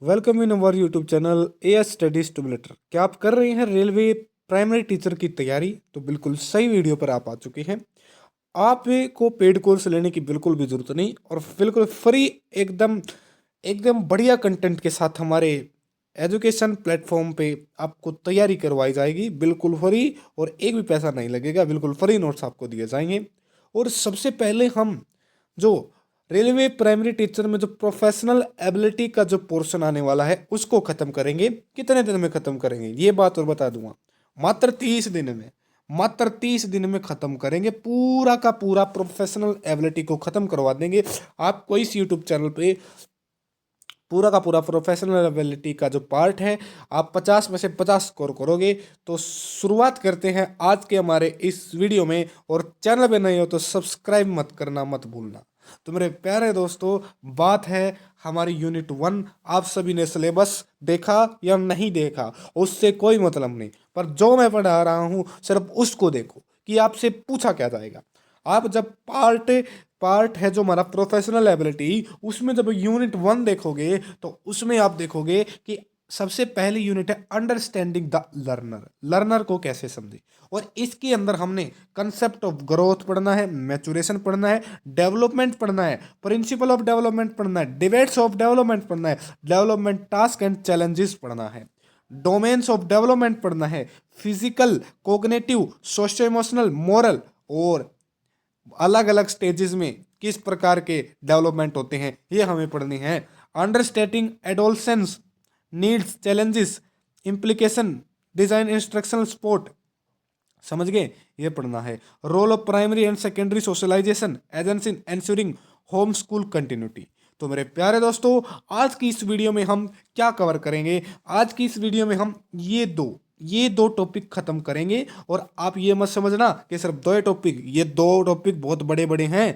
Welcome in our YouTube channel as study stimulator. क्या आप कर रहे हैं रेलवे प्राइमरी टीचर की तैयारी? तो बिल्कुल सही वीडियो पर आप आ चुके हैं। आपको पेड कोर्स लेने की बिल्कुल भी जरूरत नहीं और बिल्कुल फ्री एकदम एकदम बढ़िया कंटेंट के साथ हमारे एजुकेशन प्लेटफॉर्म पे आपको तैयारी करवाई जाएगी, बिल्कुल फ्री। और एक भी पैसा नहीं लगेगा, बिल्कुल फ्री नोट्स आपको दिए जाएंगे। और सबसे पहले हम जो रेलवे प्राइमरी टीचर में जो प्रोफेशनल एबिलिटी का जो पोर्शन आने वाला है उसको खत्म करेंगे। कितने दिन में खत्म करेंगे ये बात और बता दूंगा। मात्र 30 दिन में, मात्र 30 दिन में खत्म करेंगे। पूरा का पूरा प्रोफेशनल एबिलिटी को खत्म करवा देंगे। आपको इस यूट्यूब चैनल पे पूरा का पूरा प्रोफेशनल एबिलिटी का जो पार्ट है, आप 50 में से 50 स्कोर करोगे। तो शुरुआत करते हैं आज के हमारे इस वीडियो में। और चैनल पे नए हो तो सब्सक्राइब मत करना, मत भूलना। तो मेरे प्यारे दोस्तों, बात है हमारी यूनिट 1। आप सभी ने सिलेबस देखा या नहीं देखा उससे कोई मतलब नहीं, पर जो मैं पढ़ा रहा हूँ सिर्फ उसको देखो कि आपसे पूछा क्या जाएगा। आप जब पार्ट पार्ट है जो हमारा प्रोफेशनल एबिलिटी, उसमें जब यूनिट 1 देखोगे तो उसमें आप देखोगे कि सबसे पहली यूनिट है अंडरस्टैंडिंग द लर्नर। लर्नर को कैसे समझे, और इसके अंदर हमने कंसेप्ट ऑफ ग्रोथ पढ़ना है, मैचुरेशन पढ़ना है, डेवलपमेंट पढ़ना है, प्रिंसिपल ऑफ डेवलपमेंट पढ़ना है, डिबेट्स ऑफ डेवलपमेंट पढ़ना है, डेवलपमेंट टास्क एंड चैलेंजेस पढ़ना है, डोमेन्स ऑफ डेवलपमेंट पढ़ना है, physical, cognitive, socio emotional, moral, और अलग अलग स्टेजेस में किस प्रकार के डेवलपमेंट होते हैं ये हमें पढ़नी है। Understanding adolescence needs, challenges, implication, design, instructional support, समझ गए, ये पढ़ना है। Role of primary and secondary socialization agency in ensuring home school continuity. तो मेरे प्यारे दोस्तों, आज की इस वीडियो में हम क्या कवर करेंगे? आज की इस वीडियो में हम ये दो टॉपिक खत्म करेंगे। और आप ये मत समझना कि सिर्फ दो टॉपिक, ये दो टॉपिक बहुत बड़े बड़े हैं।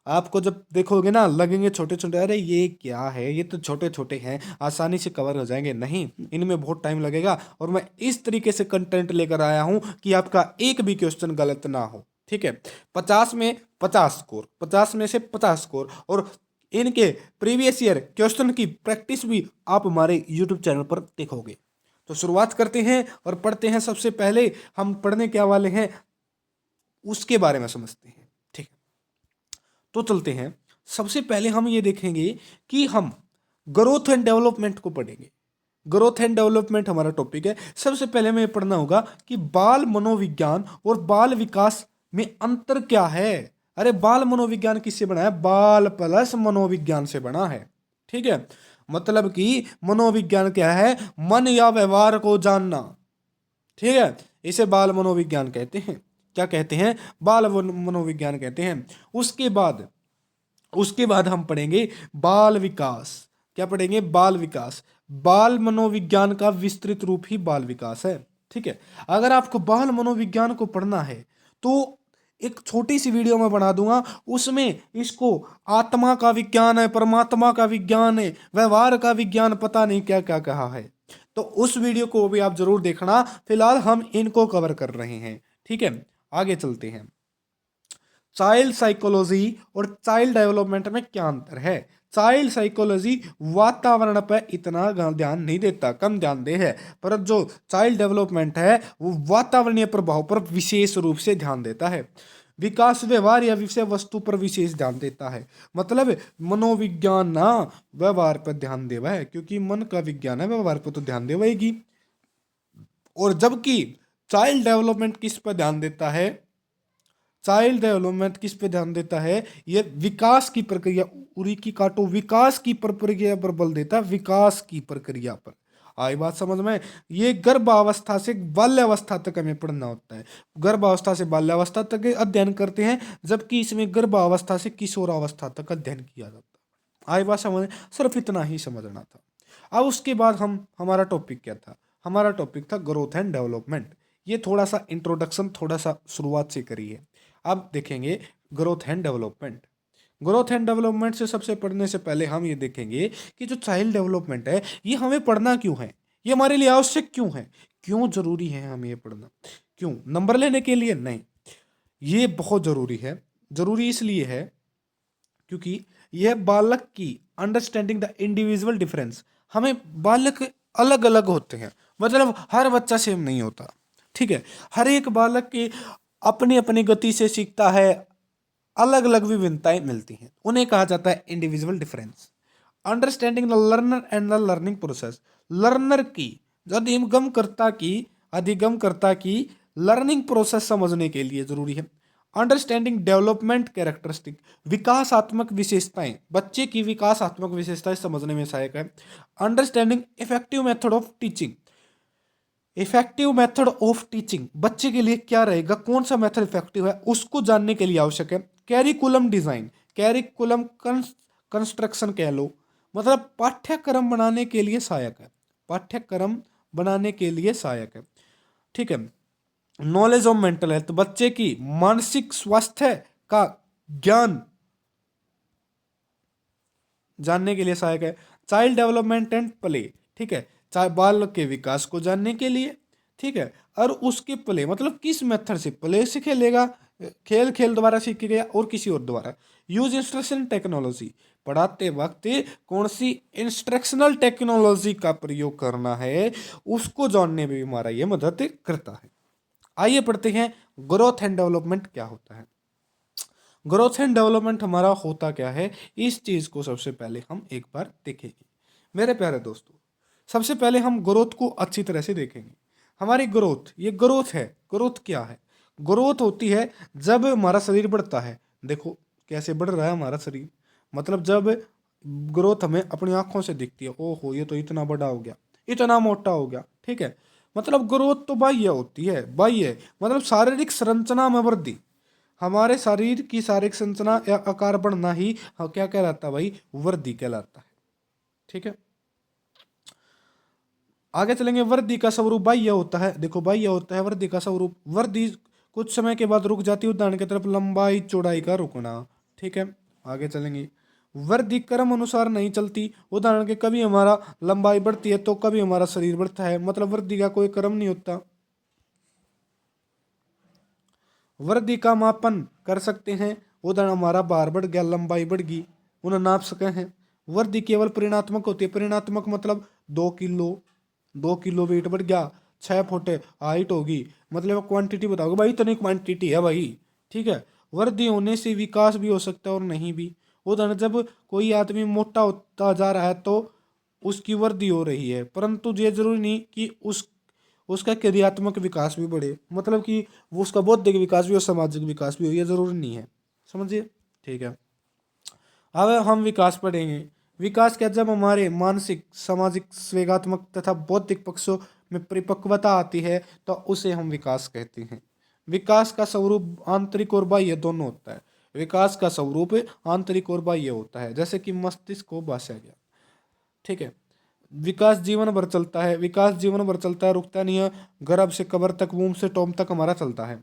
आपको जब देखोगे ना लगेंगे छोटे छोटे, अरे ये क्या है, ये तो छोटे छोटे हैं, आसानी से कवर हो जाएंगे। नहीं, इनमें बहुत टाइम लगेगा। और मैं इस तरीके से कंटेंट लेकर आया हूं कि आपका एक भी क्वेश्चन गलत ना हो। ठीक है, 50 में 50 स्कोर, 50 में से 50 स्कोर। और इनके प्रीवियस ईयर क्वेश्चन की प्रैक्टिस भी आप हमारे यूट्यूब चैनल पर देखोगे। तो शुरुआत करते हैं और पढ़ते हैं। सबसे पहले हम पढ़ने क्या वाले हैं उसके बारे में समझते हैं। ठीक, तो चलते हैं। सबसे पहले हम ये देखेंगे कि हम ग्रोथ एंड डेवलपमेंट को पढ़ेंगे। ग्रोथ एंड डेवलपमेंट हमारा टॉपिक है। सबसे पहले हमें पढ़ना होगा कि बाल मनोविज्ञान और बाल विकास में अंतर क्या है। अरे बाल मनोविज्ञान किससे बना है? बाल प्लस मनोविज्ञान से बना है। ठीक है, मतलब कि मनोविज्ञान क्या है? मन या व्यवहार को जानना। ठीक है, इसे बाल मनोविज्ञान कहते हैं। क्या कहते हैं? बाल मनोविज्ञान कहते हैं। उसके बाद हम पढ़ेंगे बाल विकास। क्या पढ़ेंगे? बाल विकास। बाल मनोविज्ञान का विस्तृत रूप ही बाल विकास है। ठीक है, अगर आपको बाल मनोविज्ञान को पढ़ना है तो एक छोटी सी वीडियो में बना दूंगा, उसमें इसको आत्मा का विज्ञान है, परमात्मा का विज्ञान है, व्यवहार का विज्ञान, पता नहीं क्या क्या कहा है। तो उस वीडियो को भी आप जरूर देखना। फिलहाल हम इनको कवर कर रहे हैं। ठीक है, आगे चलते हैं। चाइल्ड साइकोलॉजी और चाइल्ड डेवलपमेंट में क्या अंतर है? चाइल्ड साइकोलॉजी वातावरण पर इतना ध्यान नहीं देता, कम ध्यान दे है, पर जो चाइल्ड डेवलपमेंट है वो वातावरणीय प्रभाव पर विशेष रूप से ध्यान देता है। विकास व्यवहार या विषय वस्तु पर विशेष ध्यान देता है। मतलब मनोविज्ञान ना व्यवहार पर ध्यान देवा है, क्योंकि मन का विज्ञान है, व्यवहार पर तो ध्यान देवाएगी। और जबकि चाइल्ड डेवलपमेंट किस पर ध्यान देता है? चाइल्ड डेवलपमेंट किस पे ध्यान देता है? ये विकास की प्रक्रिया, उरी की काटो, विकास की प्रक्रिया पर बल देता है, विकास की प्रक्रिया पर। आई बात समझ में? ये गर्भावस्था से बाल्यावस्था तक हमें पढ़ना होता है। गर्भावस्था से बाल्यावस्था तक अध्ययन करते हैं, जबकि इसमें गर्भावस्था से किशोरावस्था तक अध्ययन किया जाता है। आई बात समझ? सिर्फ इतना ही समझना था। अब उसके बाद हमारा टॉपिक क्या था? हमारा टॉपिक था ग्रोथ एंड डेवलपमेंट। ये थोड़ा सा इंट्रोडक्शन, थोड़ा सा शुरुआत से करी है। अब देखेंगे growth and development. Growth and development से सबसे पढ़ने से पहले हम ये देखेंगे कि जो चाइल्ड डेवलपमेंट है ये हमें पढ़ना क्यों है, ये हमारे लिए आवश्यक क्यों है, क्यों जरूरी है हमें ये पढ़ना? क्यों? नंबर लेने के लिए नहीं, ये बहुत जरूरी है। जरूरी इसलिए है क्योंकि यह बालक की अंडरस्टैंडिंग द इंडिविजुअल डिफरेंस, हमें बालक अलग अलग होते हैं, मतलब हर बच्चा सेम नहीं होता, ठीक है। हर एक बालक की अपनी अपनी गति से सीखता है, अलग अलग विभिन्नताएं मिलती हैं, उन्हें कहा जाता है individual difference. Understanding the learner and the learning process, learner की अधिगमकर्ता की लर्निंग प्रोसेस समझने के लिए जरूरी है। अंडरस्टैंडिंग डेवलपमेंट कैरेक्टरिस्टिक, विकासात्मक विशेषताएं, बच्चे की विकासात्मक विशेषताएं समझने में सहायक है। Understanding effective method of teaching, effective method of teaching, बच्चे के लिए क्या रहेगा, कौन सा मेथड इफेक्टिव है, उसको जानने के लिए आवश्यक है। कैरिकुलम डिजाइन, कैरिकुलम कंस्ट्रक्शन कह लो, मतलब पाठ्यक्रम बनाने के लिए सहायक है, पाठ्यक्रम बनाने के लिए सहायक है, ठीक है। नॉलेज ऑफ मेंटल हेल्थ, बच्चे की मानसिक स्वास्थ्य का ज्ञान जानने के लिए सहायक है। चाइल्ड डेवलपमेंट एंड प्ले, ठीक है, चाहे बालक के विकास को जानने के लिए, ठीक है। और उसके प्ले मतलब किस मेथड से प्ले से खेलेगा, खेल खेल द्वारा सीखेगा और किसी और द्वारा। यूज इंस्ट्रक्शन टेक्नोलॉजी, पढ़ाते वक्त कौन सी इंस्ट्रक्शनल टेक्नोलॉजी का प्रयोग करना है उसको जानने में भी हमारा ये मदद करता है। आइए पढ़ते हैं ग्रोथ एंड डेवलपमेंट क्या होता है। ग्रोथ एंड डेवलपमेंट हमारा होता क्या है, इस चीज को सबसे पहले हम एक बार देखेंगे। मेरे प्यारे दोस्तों, सबसे पहले हम ग्रोथ को अच्छी तरह से देखेंगे। हमारी ग्रोथ, ये ग्रोथ है, ग्रोथ क्या है, ग्रोथ होती है जब हमारा शरीर बढ़ता है। देखो कैसे बढ़ रहा है हमारा शरीर, मतलब जब ग्रोथ हमें अपनी आंखों से दिखती है, ओहो ये तो इतना बड़ा हो गया, इतना मोटा हो गया, ठीक है। मतलब ग्रोथ तो बाह्य होती है, बाह्य मतलब शारीरिक संरचना में वृद्धि, हमारे शरीर की शारीरिक संरचना या आकार बढ़ना ही क्या कहलाता है भाई, वृद्धि कहलाता है, ठीक है। आगे चलेंगे, वृद्धि का स्वरूप बाह्य होता है। देखो बाह्य होता है वृद्धि का स्वरूप, वृद्धि कुछ समय के बाद रुक जाती है, उदाहरण की तरफ लंबाई चौड़ाई का रुकना, ठीक है। आगे चलेंगे, वृद्धि क्रम अनुसार नहीं चलती, उदाहरण के कभी हमारा लंबाई बढ़ती है तो कभी हमारा शरीर बढ़ता है, मतलब वृद्धि का कोई क्रम नहीं होता। वृद्धि का मापन कर सकते हैं, उदाहरण हमारा भार बढ़ गया, लंबाई बढ़ गई, उन्हें नाप सके हैं। वृद्धि केवल परिणात्मक होती है, परिणात्मक मतलब 2 किलो, 2 किलो वेट बढ़ गया, 6 फुट हाइट होगी, मतलब क्वांटिटी बताओगे भाई इतनी क्वांटिटी है भाई, ठीक है। वृद्धि होने से विकास भी हो सकता है और नहीं भी, उदाहरण जब कोई आदमी मोटा होता जा रहा है तो उसकी वृद्धि हो रही है, परंतु ये जरूरी नहीं कि उसका क्रियात्मक विकास भी बढ़े, मतलब कि वो उसका बौद्धिक विकास भी और सामाजिक विकास भी हो, ये जरूरी नहीं है, समझिए, ठीक है। अब हम विकास पढ़ेंगे। विकास क्या, जब हमारे मानसिक सामाजिक स्वेगात्मक तथा बौद्धिक पक्षों में परिपक्वता आती है तो उसे हम विकास कहते हैं। विकास का स्वरूप आंतरिक और बाह्य दोनों होता है, विकास का स्वरूप आंतरिक और बाह्य होता है, जैसे कि मस्तिष्क को बांटा गया, ठीक है। विकास जीवन भर चलता है, विकास जीवन भर चलता है, रुकता नहीं है, गर्भ से कबर तक, वूम से टॉम तक हमारा चलता है।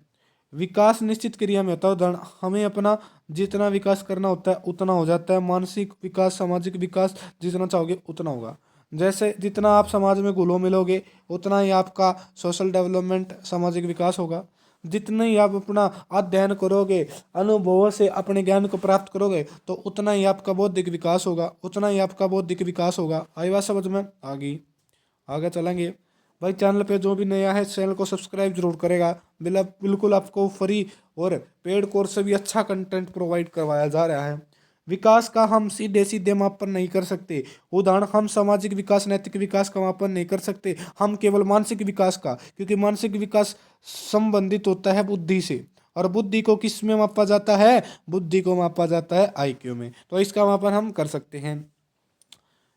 विकास निश्चित क्रिया में होता है, उदाहरण हमें अपना जितना विकास करना होता है उतना हो जाता है, मानसिक विकास सामाजिक विकास जितना चाहोगे उतना होगा, जैसे जितना आप समाज में घुलो मिलोगे उतना ही आपका सोशल डेवलपमेंट सामाजिक विकास होगा, जितने ही आप अपना अध्ययन करोगे, अनुभवों से अपने ज्ञान को प्राप्त करोगे तो उतना ही आपका बौद्धिक विकास होगा, उतना ही आपका बौद्धिक विकास होगा। आई बात समझ में, आगे चलेंगे। भाई चैनल पे जो भी नया है चैनल को सब्सक्राइब जरूर करेगा, बिल्कुल आपको फ्री और पेड कोर्स से भी अच्छा कंटेंट प्रोवाइड करवाया जा रहा है। विकास का हम सीधे सीधे मापन नहीं कर सकते, उदाहरण हम सामाजिक विकास नैतिक विकास का मापन नहीं कर सकते, हम केवल मानसिक विकास का, क्योंकि मानसिक विकास संबंधित होता है बुद्धि से, और बुद्धि को किस में मापा जाता है, बुद्धि को मापा जाता है आईक्यू में, तो इसका मापन हम कर सकते हैं।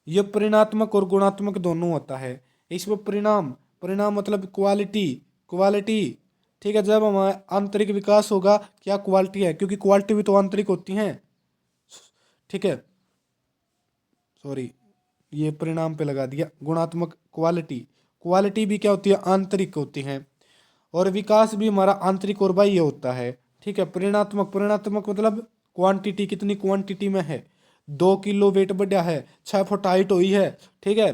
यह परिणात्मक और गुणात्मक दोनों होता है, इसमें परिणाम, परिणाम मतलब क्वालिटी, क्वालिटी, ठीक है। जब हमारा आंतरिक विकास होगा, क्या क्वालिटी है, क्योंकि क्वालिटी भी तो आंतरिक होती है, ठीक है, सॉरी ये परिणाम पे लगा दिया, गुणात्मक क्वालिटी, क्वालिटी भी क्या होती है, आंतरिक होती है, और विकास भी हमारा आंतरिक और बाह्य होता है, ठीक है। परिणात्मक, परिणात्मक मतलब क्वांटिटी, कितनी क्वांटिटी में है, 2 किलो वेट बढ़ा है, 6 फुट हाइट हुई है, ठीक है,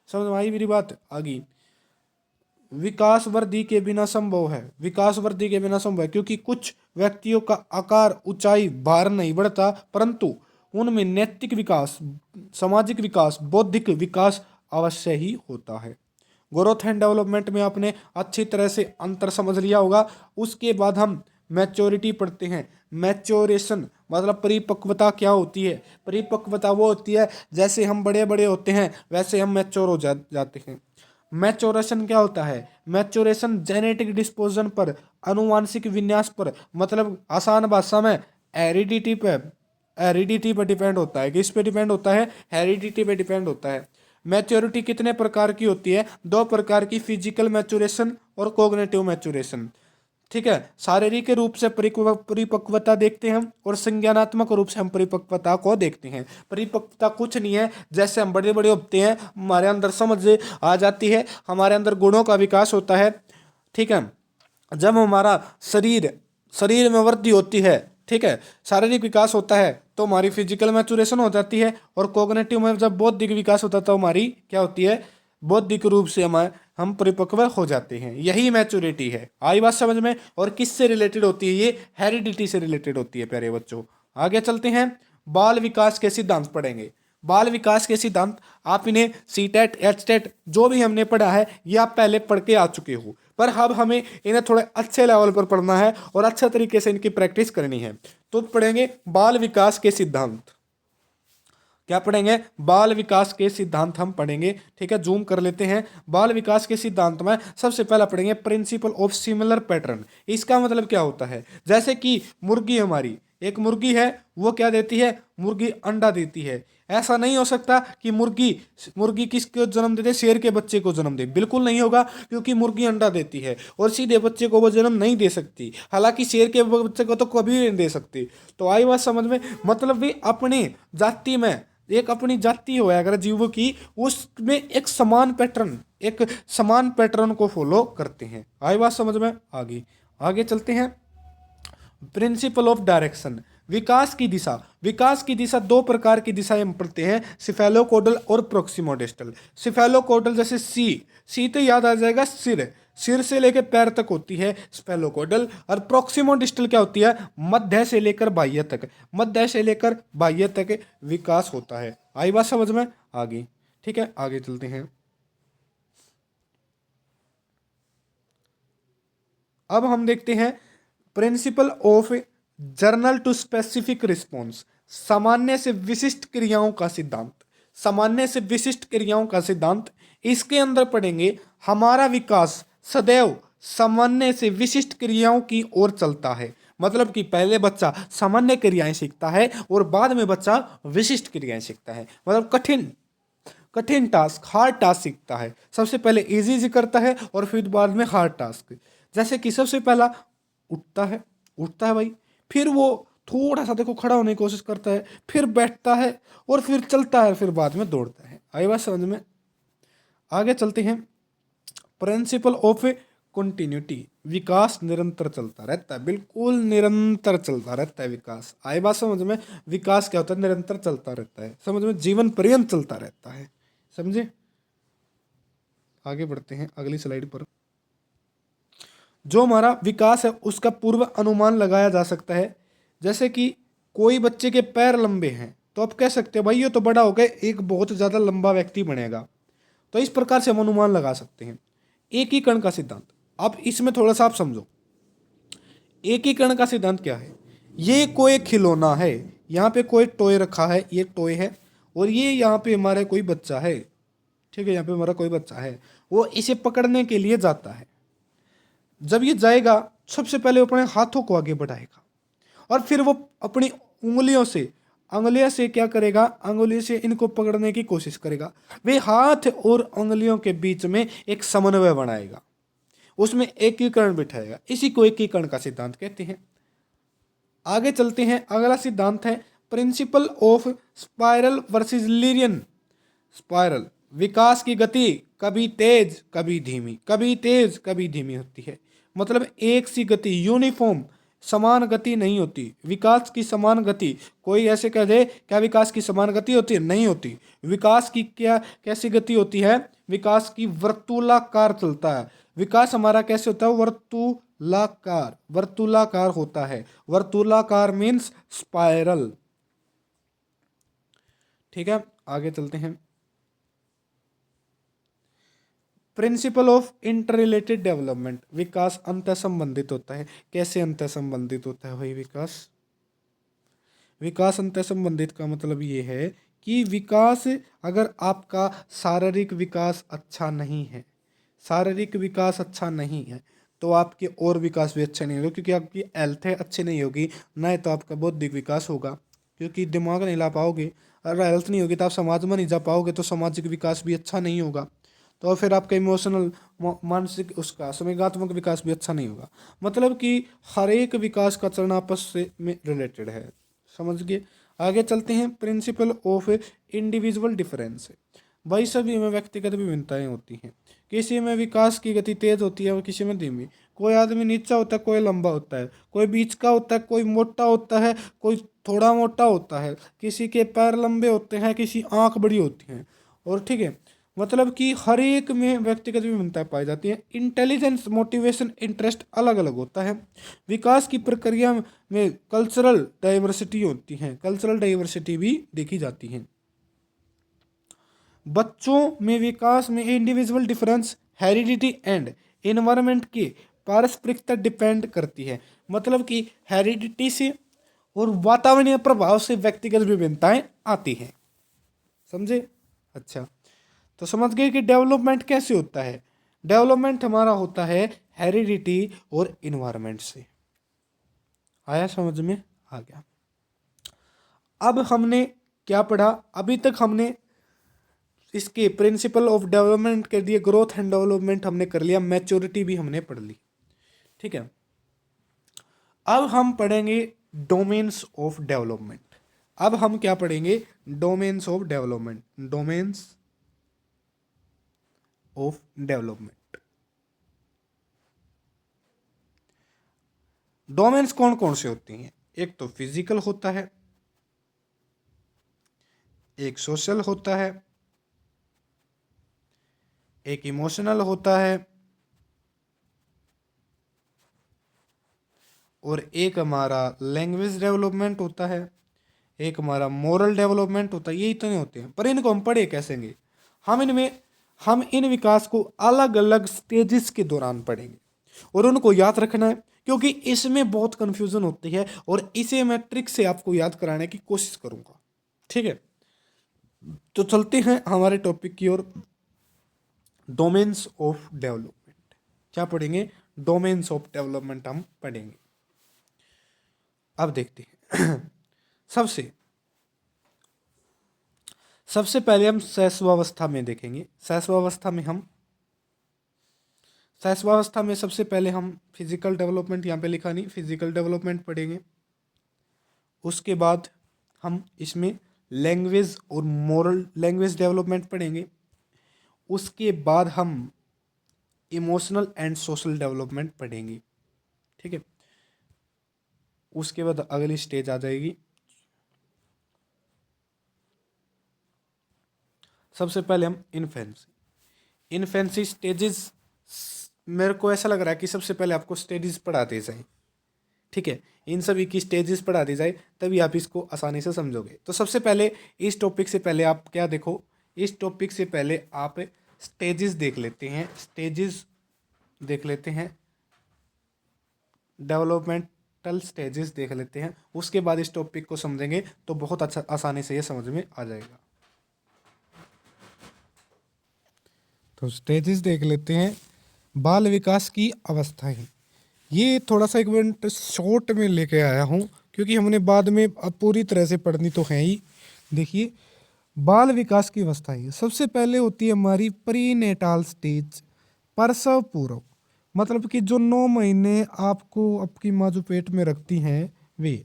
समझ में आई मेरी बात, आगे। विकास वृद्धि के बिना संभव है, विकास वृद्धि के बिना संभव है, क्योंकि कुछ व्यक्तियों का आकार ऊंचाई भार नहीं बढ़ता, परंतु उनमें नैतिक विकास, सामाजिक विकास, बौद्धिक विकास अवश्य ही होता है। ग्रोथ एंड डेवलपमेंट में आपने अच्छी तरह से अंतर समझ लिया होगा। उसके बाद हम मैच्योरिटी पढ़ते हैं। मैच्योरेशन मतलब परिपक्वता क्या होती है? परिपक्वता वो होती है जैसे हम बड़े बड़े होते हैं वैसे हम मैच्योर हो जाते हैं। मैच्योरेशन क्या होता है? मैच्योरेशन जेनेटिक डिस्पोजन पर, आनुवांशिक विन्यास पर, मतलब आसान भाषा में हेरिडिटी पर डिपेंड होता है। किस पे डिपेंड होता है? हेरिडिटी पे डिपेंड होता है। मैच्योरिटी कितने प्रकार की होती है? दो प्रकार की, फिजिकल मैच्योरेशन और कॉग्निटिव मैच्योरेशन। ठीक है, शारीरिक रूप से परिपक्वता देखते हैं और संज्ञानात्मक रूप से हम परिपक्वता को देखते हैं। परिपक्वता कुछ नहीं है, जैसे हम बड़े बड़े होते हैं हमारे अंदर समझ आ जाती है, हमारे अंदर गुणों का विकास होता है। ठीक है, जब हमारा शरीर में वृद्धि होती है, ठीक है, शारीरिक विकास होता है तो हमारी फिजिकल मैच्योरेशन हो जाती है। और कॉग्निटिव में जब बौद्धिक विकास होता है तो हमारी क्या होती है? बौद्धिक रूप से हम परिपक्व हो जाते हैं। यही मैच्योरिटी है। आई बात समझ में? और किससे रिलेटेड होती है? ये हेरिडिटी से रिलेटेड होती है प्यारे बच्चों। आगे चलते हैं, बाल विकास के सिद्धांत पढ़ेंगे। बाल विकास के सिद्धांत आप इन्हें सीटेट एचटेट जो भी हमने पढ़ा है ये आप पहले पढ़ के आ चुके हो, पर अब हमें इन्हें थोड़े अच्छे लेवल पर पढ़ना है और अच्छे तरीके से इनकी प्रैक्टिस करनी है। तो पढ़ेंगे बाल विकास के सिद्धांत। क्या पढ़ेंगे? बाल विकास के सिद्धांत हम पढ़ेंगे। ठीक है, जूम कर लेते हैं। बाल विकास के सिद्धांत में सबसे पहला पढ़ेंगे प्रिंसिपल ऑफ सिमिलर पैटर्न। इसका मतलब क्या होता है? जैसे कि मुर्गी, हमारी एक मुर्गी है, वो क्या देती है? मुर्गी अंडा देती है। ऐसा नहीं हो सकता कि मुर्गी किसको जन्म देते? शेर के बच्चे को जन्म दे, बिल्कुल नहीं होगा, क्योंकि मुर्गी अंडा देती है और सीधे बच्चे को वो जन्म नहीं दे सकती। हालांकि शेर के बच्चे को तो कभी नहीं दे सकती। तो आई बात समझ में? मतलब भी अपनी जाति में एक अपनी जाति हो अगर जीवों की, उसमें एक समान पैटर्न को फॉलो करते हैं। आई बात समझ में? आगे चलते हैं। प्रिंसिपल ऑफ डायरेक्शन, विकास की दिशा दो प्रकार की दिशाएं हम पढ़ते हैं, सिफेलोकोडल और प्रोक्सिमोडिस्टल। सिफेलोकोडल जैसे सी तो याद आ जाएगा सिर से लेकर पैर तक होती है स्पेलोकोडल। और प्रोक्सिमोडिस्टल क्या होती है? मध्य से लेकर बाह्य तक विकास होता है। आई बात समझ में? ठीक है, आगे चलते हैं। अब हम देखते हैं principle of general to specific response, सामान्य से विशिष्ट क्रियाओं का सिद्धांत। इसके अंदर पढ़ेंगे हमारा विकास सदैव सामान्य से विशिष्ट क्रियाओं की ओर चलता है। मतलब कि पहले बच्चा सामान्य क्रियाएं सीखता है और बाद में बच्चा विशिष्ट क्रियाएं सीखता है। मतलब कठिन टास्क, हार्ड टास्क सीखता है। सबसे पहले इजी करता है और फिर बाद में हार्ड टास्क। जैसे कि सबसे पहला उठता है भाई, फिर वो थोड़ा सा देखो खड़ा होने की कोशिश करता है, फिर बैठता है और फिर चलता है, फिर बाद में दौड़ता है। आई बात समझ में? आगे चलते हैं। प्रिंसिपल ऑफ कंटिन्यूटी, विकास निरंतर चलता रहता है, बिल्कुल निरंतर चलता रहता है विकास। आई बात समझ में? विकास क्या होता है? निरंतर चलता रहता है, समझ में? जीवन पर्यंत चलता रहता है, समझे? आगे बढ़ते हैं अगली स्लाइड पर। जो हमारा विकास है उसका पूर्व अनुमान लगाया जा सकता है। जैसे कि कोई बच्चे के पैर लंबे हैं तो आप कह सकते हो भाई ये तो बड़ा हो गया, एक बहुत ज़्यादा लंबा व्यक्ति बनेगा। तो इस प्रकार से हम अनुमान लगा सकते हैं। एकीकरण का सिद्धांत, अब इसमें थोड़ा सा आप समझो। एकीकरण का सिद्धांत क्या है? ये कोई खिलौना है, यहाँ पे कोई टॉय रखा है, ये टॉय है, और ये यहाँ पे हमारा कोई बच्चा है। ठीक है, यहाँ पे हमारा कोई बच्चा है, वो इसे पकड़ने के लिए जाता है। जब ये जाएगा सबसे पहले वो अपने हाथों को आगे बढ़ाएगा और फिर वो अपनी उंगलियों से क्या करेगा? अंगुली से इनको पकड़ने की कोशिश करेगा। वे हाथ और उंगलियों के बीच में एक समन्वय बनाएगा, उसमें एकीकरण बिठाएगा। इसी को एकीकरण का सिद्धांत कहते हैं। आगे चलते हैं। अगला सिद्धांत है principle of spiral versus linear spiral. विकास की गति कभी तेज कभी धीमी होती है। मतलब एक सी गति, यूनिफॉर्म समान गति नहीं होती। विकास की समान गति, कोई ऐसे कह दे क्या विकास की समान गति होती है? नहीं होती। विकास की कैसी गति होती है? विकास की वर्तुलाकार चलता है। विकास हमारा कैसे होता है? वर्तुलाकार होता है। वर्तुलाकार मीन्स स्पाइरल। ठीक है, आगे चलते हैं। Principle of interrelated development, विकास अंतर संबंधित होता है। कैसे अंतर संबंधित होता है भाई विकास? विकास अंतर संबंधित का मतलब ये है कि विकास, अगर आपका शारीरिक विकास अच्छा नहीं है, शारीरिक विकास अच्छा नहीं है तो आपके और विकास भी अच्छे नहीं होंगे, क्योंकि आपकी हेल्थ अच्छी नहीं होगी, ना तो आपका बौद्धिक विकास होगा क्योंकि दिमाग नहीं ला पाओगे। अगर हेल्थ नहीं होगी तो आप समाज में नहीं जा पाओगे, तो सामाजिक विकास भी अच्छा नहीं होगा। तो फिर आपका इमोशनल, मानसिक, उसका संवेगात्मक विकास भी अच्छा नहीं होगा। मतलब कि हर एक विकास का चरण आपस से में रिलेटेड है, समझ गए। आगे चलते हैं। प्रिंसिपल ऑफ इंडिविजुअल डिफरेंस, भाई सभी में व्यक्तिगत विभिन्नताएं होती हैं। किसी में विकास की गति तेज होती है और किसी में धीमी। कोई आदमी नीचा होता है, कोई लंबा होता है, कोई बीच का होता है, कोई मोटा होता है, कोई थोड़ा मोटा होता है, किसी के पैर लंबे होते हैं, किसी आंख बड़ी होती है। और ठीक है, मतलब कि हर एक में व्यक्तिगत विभिन्नता पाई जाती है। इंटेलिजेंस, मोटिवेशन, इंटरेस्ट अलग अलग होता है। विकास की प्रक्रिया में कल्चरल डाइवर्सिटी होती है, कल्चरल डाइवर्सिटी भी देखी जाती है। बच्चों में विकास में individual difference, heredity and environment की पारस्परिकता डिपेंड करती है। मतलब कि हेरिडिटी से और वातावरणीय प्रभाव से व्यक्तिगत विभिन्नताएं आती हैं, समझे? अच्छा, तो समझ गए कि डेवलपमेंट कैसे होता है। डेवलपमेंट हमारा होता है हेरिडिटी और इन्वायरमेंट से। आया समझ में? आ गया। अब हमने क्या पढ़ा? अभी तक हमने इसके प्रिंसिपल ऑफ डेवलपमेंट कर दिए, ग्रोथ एंड डेवलपमेंट हमने कर लिया, मैच्योरिटी भी हमने पढ़ ली, ठीक है। अब हम पढ़ेंगे डोमेन्स ऑफ डेवलपमेंट। अब हम क्या पढ़ेंगे? Domains of development, domains of development. Domains कौन कौन से होते हैं? एक तो फिजिकल होता है, एक सोशल होता है, एक इमोशनल होता है, और एक हमारा लैंग्वेज डेवलपमेंट होता है, एक हमारा मोरल डेवलपमेंट होता है। ये इतने होते हैं, पर इनको हम पढ़े कैसेंगे? हम इन विकास को अलग अलग स्टेजेस के दौरान पढ़ेंगे और उनको याद रखना है, क्योंकि इसमें बहुत कंफ्यूजन होती है और इसे मैं ट्रिक से आपको याद कराने की कोशिश करूंगा, ठीक है। तो चलते हैं हमारे टॉपिक की ओर। डोमेन्स ऑफ डेवलपमेंट क्या पढ़ेंगे? डोमेन्स ऑफ डेवलपमेंट हम पढ़ेंगे। अब देखते हैं सबसे पहले हम शैशवावस्था में देखेंगे। शैशवावस्था में सबसे पहले हम फिजिकल डेवलपमेंट, यहाँ पे लिखा नहीं, फिजिकल डेवलपमेंट पढ़ेंगे। उसके बाद हम इसमें लैंग्वेज और मोरल लैंग्वेज डेवलपमेंट पढ़ेंगे। उसके बाद हम इमोशनल एंड सोशल डेवलपमेंट पढ़ेंगे, ठीक है। उसके बाद अगली स्टेज आ जाएगी। सबसे पहले हम इन्फेंसी स्टेजेस। मेरे को ऐसा लग रहा है कि सबसे पहले आपको स्टेजेस पढ़ा दी जाए, ठीक है। इन सभी की स्टेजेस पढ़ा दी जाए, तभी आप इसको आसानी से समझोगे। तो सबसे पहले इस टॉपिक से पहले आप क्या देखो, इस टॉपिक से पहले आप स्टेजेस देख लेते हैं, डेवलपमेंटल स्टेजेस देख लेते हैं। उसके बाद इस टॉपिक को समझेंगे तो बहुत अच्छा, आसानी से ये समझ में आ जाएगा। तो स्टेजेस देख लेते हैं। बाल विकास की अवस्थाएं, ये थोड़ा सा एक मिनट शॉर्ट में लेके आया हूँ, क्योंकि हमने बाद में अब पूरी तरह से पढ़नी तो है ही। देखिए, बाल विकास की अवस्थाएं सबसे पहले होती है हमारी प्रीनेटाल स्टेज, प्रसव पूर्व। मतलब कि जो 9 महीने आपको आपकी माँ जो पेट में रखती हैं वे,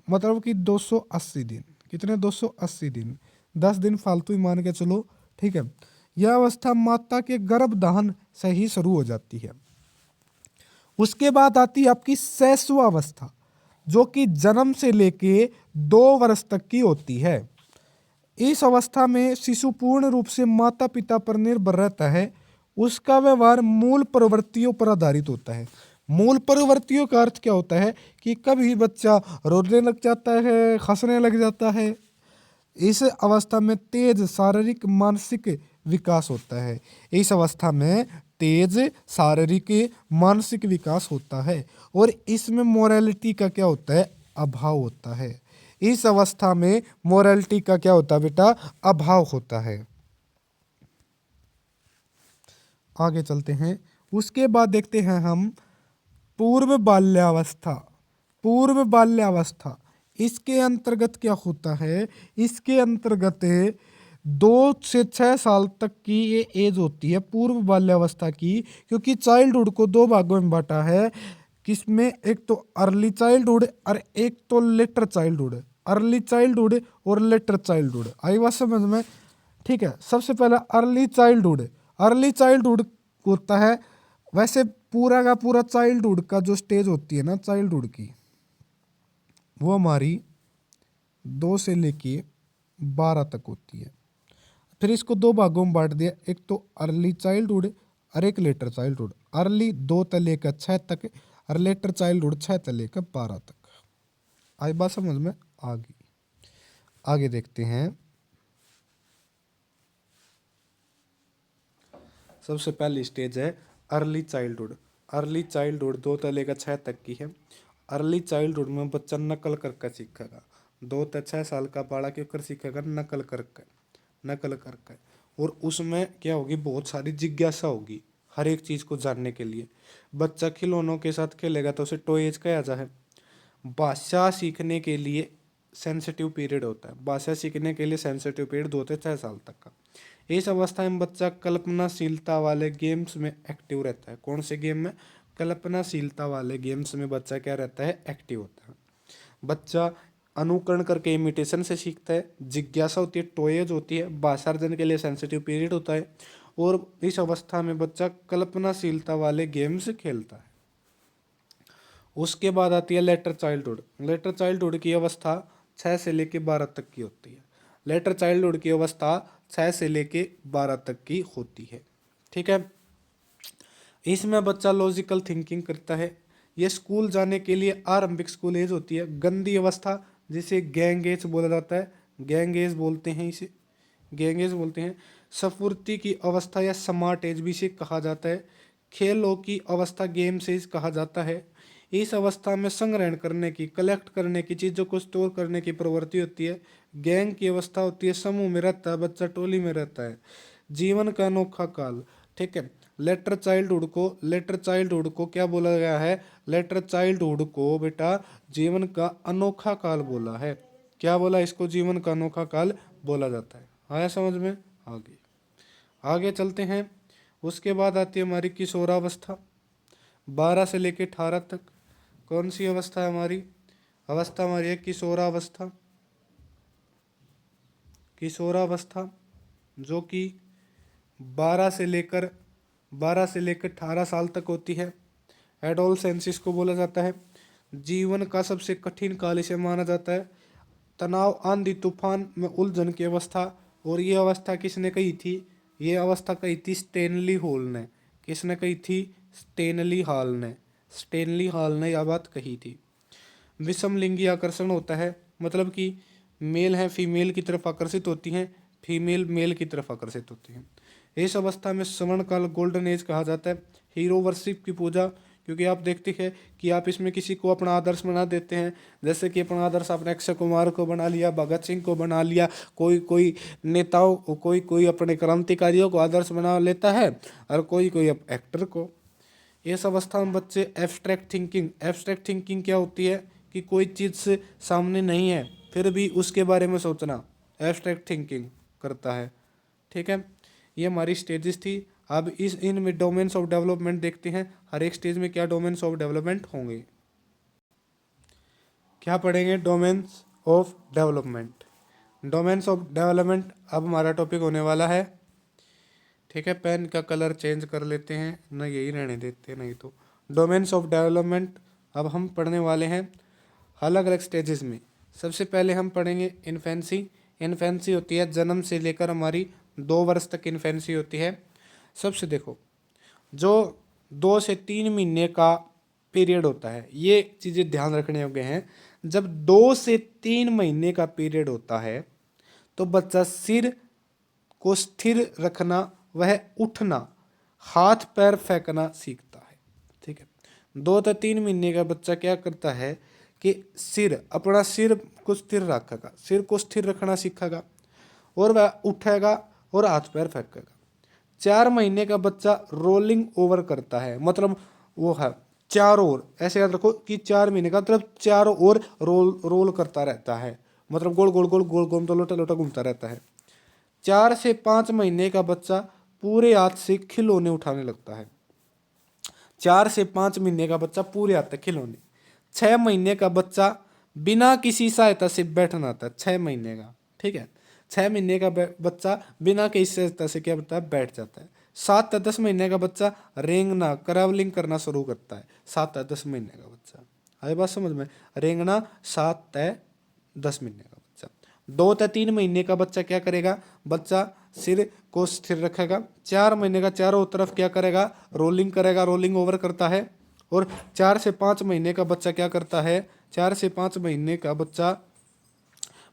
मतलब कि 280 दिन, कितने 280 दिन, 10 दिन फालतू ही मान के चलो, ठीक है। यह अवस्था माता के गर्भधान से ही शुरू हो जाती है। उसके बाद आती है आपकी शैशवावस्था, जो कि जन्म से लेके 2 वर्ष तक की होती है। इस अवस्था में शिशु पूर्ण रूप से माता पिता पर निर्भर रहता है। उसका व्यवहार मूल प्रवृत्तियों पर आधारित होता है। मूल प्रवृत्तियों का अर्थ क्या होता है कि कभी बच्चा रोने लग जाता है, हंसने लग जाता है, इस अवस्था में तेज शारीरिक मानसिक विकास होता है। इस अवस्था में तेज शारीरिक मानसिक विकास होता है और इसमें मोरालिटी का क्या होता है, अभाव होता है। इस अवस्था में मोरालिटी का क्या होता है बेटा, अभाव होता है। आगे चलते हैं। उसके बाद देखते हैं हम पूर्व बाल्यावस्था। पूर्व बाल्यावस्था इसके अंतर्गत क्या होता है, इसके अंतर्गत 2 से 6 साल तक की ये एज होती है पूर्व बाल्यावस्था की, क्योंकि चाइल्डहुड को 2 भागों में बांटा है। किसमें, एक तो अर्ली चाइल्डहुड और एक तो लेटर चाइल्डहुड। अर्ली चाइल्डहुड और लेटर चाइल्डहुड, आई बात समझ में? ठीक है, सबसे पहला अर्ली चाइल्डहुड। अर्ली चाइल्डहुड होता है, वैसे पूरा का पूरा चाइल्डहुड का जो स्टेज होती है ना चाइल्डहुड की, वो हमारी 2 से लेके 12 तक होती है। फिर इसको 2 भागों में बांट दिया, एक तो अर्ली चाइल्डहुड और एक लेटर चाइल्डहुड। अर्ली 2 से लेकर 6 तक और लेटर चाइल्डहुड 6 से लेकर 12 तक। आई बात समझ में? आगे देखते हैं। सबसे पहली स्टेज है अर्ली चाइल्डहुड। अर्ली चाइल्डहुड 2 से लेकर 6 तक की है। अर्ली चाइल्डहुड में बच्चा नकल करके सीखेगा। 2 से 6 साल का बालक क्यों कर सीखेगा, नकल करके, नकल करके। और उसमें क्या होगी, बहुत सारी जिज्ञासा होगी हर एक चीज़ को जानने के लिए। बच्चा खिलौनों के साथ खेलेगा तो उसे टॉयज कहा जाता है। भाषा सीखने के लिए सेंसिटिव पीरियड होता है। भाषा सीखने के लिए सेंसिटिव पीरियड 2 से 6 साल तक का। इस अवस्था में बच्चा कल्पनाशीलता वाले गेम्स में एक्टिव रहता है। कौन से गेम में? कल्पनाशीलता वाले गेम्स में बच्चा क्या रहता है, एक्टिव होता है। बच्चा अनुकरण करके इमिटेशन से सीखता है। जिज्ञासा होती है, टॉयज होती है। भाषा अर्जन के लिए सेंसिटिव पीरियड होता है। और इस अवस्था में बच्चा कल्पनाशीलता वाले गेम्स खेलता है। उसके बाद आती है लेटर चाइल्डहुड। लेटर चाइल्डहुड की अवस्था 6 से लेके 12 तक की होती है। लेटर चाइल्डहुड की अवस्था 6 से लेके 12 तक की होती है। ठीक है, इसमें बच्चा लॉजिकल थिंकिंग करता है। ये स्कूल जाने के लिए आरंभिक स्कूल एज होती है। गंदी अवस्था जिसे गैंग एज बोला जाता है, गैंग एज बोलते हैं इसे, गैंग एज बोलते हैं। सफुर्ती की अवस्था या स्मार्ट एज भी इसे कहा जाता है। खेलों की अवस्था गेम एज कहा जाता है। इस अवस्था में संग्रहण करने की, कलेक्ट करने की, चीज़ों को स्टोर करने की प्रवृत्ति होती है। गैंग की अवस्था होती है, समूह में रहता है, बच्चा टोली में रहता है। जीवन का अनोखा काल। ठीक है, लेटर चाइल्डहुड को क्या बोला गया है, लेटर चाइल्डहुड को बेटा जीवन का अनोखा काल बोला है। क्या बोला इसको, जीवन का अनोखा काल बोला जाता है। आया समझ में? आगे चलते हैं। उसके बाद आती है हमारी किशोरावस्था, 12 से लेके 18 तक। कौन सी अवस्था है हमारी? अवस्था हमारी है किशोरावस्था। किशोरावस्था जो कि 12 से लेकर 18 साल तक होती है। एडोलसेंसिस को बोला जाता है। जीवन का सबसे कठिन काल इसे माना जाता है। तनाव, आंधी तूफान में उलझन की अवस्था। और ये अवस्था किसने कही थी? ये अवस्था कही थी स्टेनली हॉल ने। किसने कही थी? स्टेनली हॉल ने। स्टेनली हॉल ने यह बात कही थी। विषम लिंगी आकर्षण होता है, मतलब कि मेल है फीमेल की तरफ आकर्षित होती हैं, फीमेल मेल की तरफ आकर्षित होती हैं। इस अवस्था में स्वर्ण काल, गोल्डन एज कहा जाता है। हीरो वर्शिप की पूजा, क्योंकि आप देखते हैं कि आप इसमें किसी को अपना आदर्श बना देते हैं। जैसे कि अपना आदर्श आपने अक्षय कुमार को बना लिया, भगत सिंह को बना लिया, कोई कोई नेताओं को, कोई कोई अपने क्रांतिकारियों को आदर्श बना लेता है, और कोई कोई एक्टर को। इस अवस्था में बच्चे एब्स्ट्रैक्ट थिंकिंग क्या होती है कि कोई चीज़ सामने नहीं है फिर भी उसके बारे में सोचना, एब्स्ट्रैक्ट थिंकिंग करता है। ठीक है, ये हमारी स्टेजेस थी। अब इनमें डोमेन्स ऑफ डेवलपमेंट देखते हैं, हर एक स्टेज में क्या डोमेन्स ऑफ डेवलपमेंट होंगे। क्या पढ़ेंगे? Domains of development. Domains of development अब हमारा टॉपिक होने वाला है। ठीक है, पेन का कलर चेंज कर लेते हैं, ना यही रहने देते हैं, नहीं तो। डोमेन्स ऑफ डेवलपमेंट अब हम पढ़ने वाले हैं अलग अलग स्टेजेस में। सबसे पहले हम पढ़ेंगे इन्फेंसी। इन्फेंसी होती है जन्म से लेकर हमारी 2 वर्ष तक इन्फेंसी होती है। सबसे देखो, जो 2 से 3 महीने का पीरियड होता है, ये चीज़ें ध्यान रखने योग्य हैं। जब 2 से 3 महीने का पीरियड होता है तो बच्चा सिर को स्थिर रखना, वह उठना, हाथ पैर फेंकना सीखता है। ठीक है, 2 से 3 महीने का बच्चा क्या करता है कि अपना सिर को स्थिर रखेगा, सिर को स्थिर रखना सीखेगा, और वह उठेगा और हाथ पैर फेंकेगा। 4 महीने का बच्चा रोलिंग ओवर करता है, मतलब वो है चारों ओर, ऐसे याद रखो कि 4 महीने का मतलब चारों ओर रोल रोल करता रहता है, मतलब गोल गोल गोल गोल गोल लोटा लोटा घूमता रहता है। 4 से 5 महीने का बच्चा पूरे हाथ से खिलौने उठाने लगता है। 4 से 5 महीने का बच्चा पूरे हाथ से खिलौने। 6 महीने का बच्चा बिना किसी सहायता से बैठना आता है, 6 महीने का। ठीक है, 6 महीने का बच्चा बिना किसी सहायता से क्या होता है, बैठ जाता है। 7 से 10 महीने का बच्चा रेंगना ट्रैवलिंग करना शुरू करता है। 7 से 10 महीने का बच्चा, आई बात समझ में? रेंगना 7 से 10 महीने का बच्चा। 2 से 3 महीने का बच्चा क्या करेगा, बच्चा सिर को स्थिर रखेगा। 4 महीने का चारों तरफ क्या करेगा, रोलिंग करेगा, रोलिंग ओवर करता है। और 4 से 5 महीने का बच्चा क्या करता है, 4 से 5 महीने का बच्चा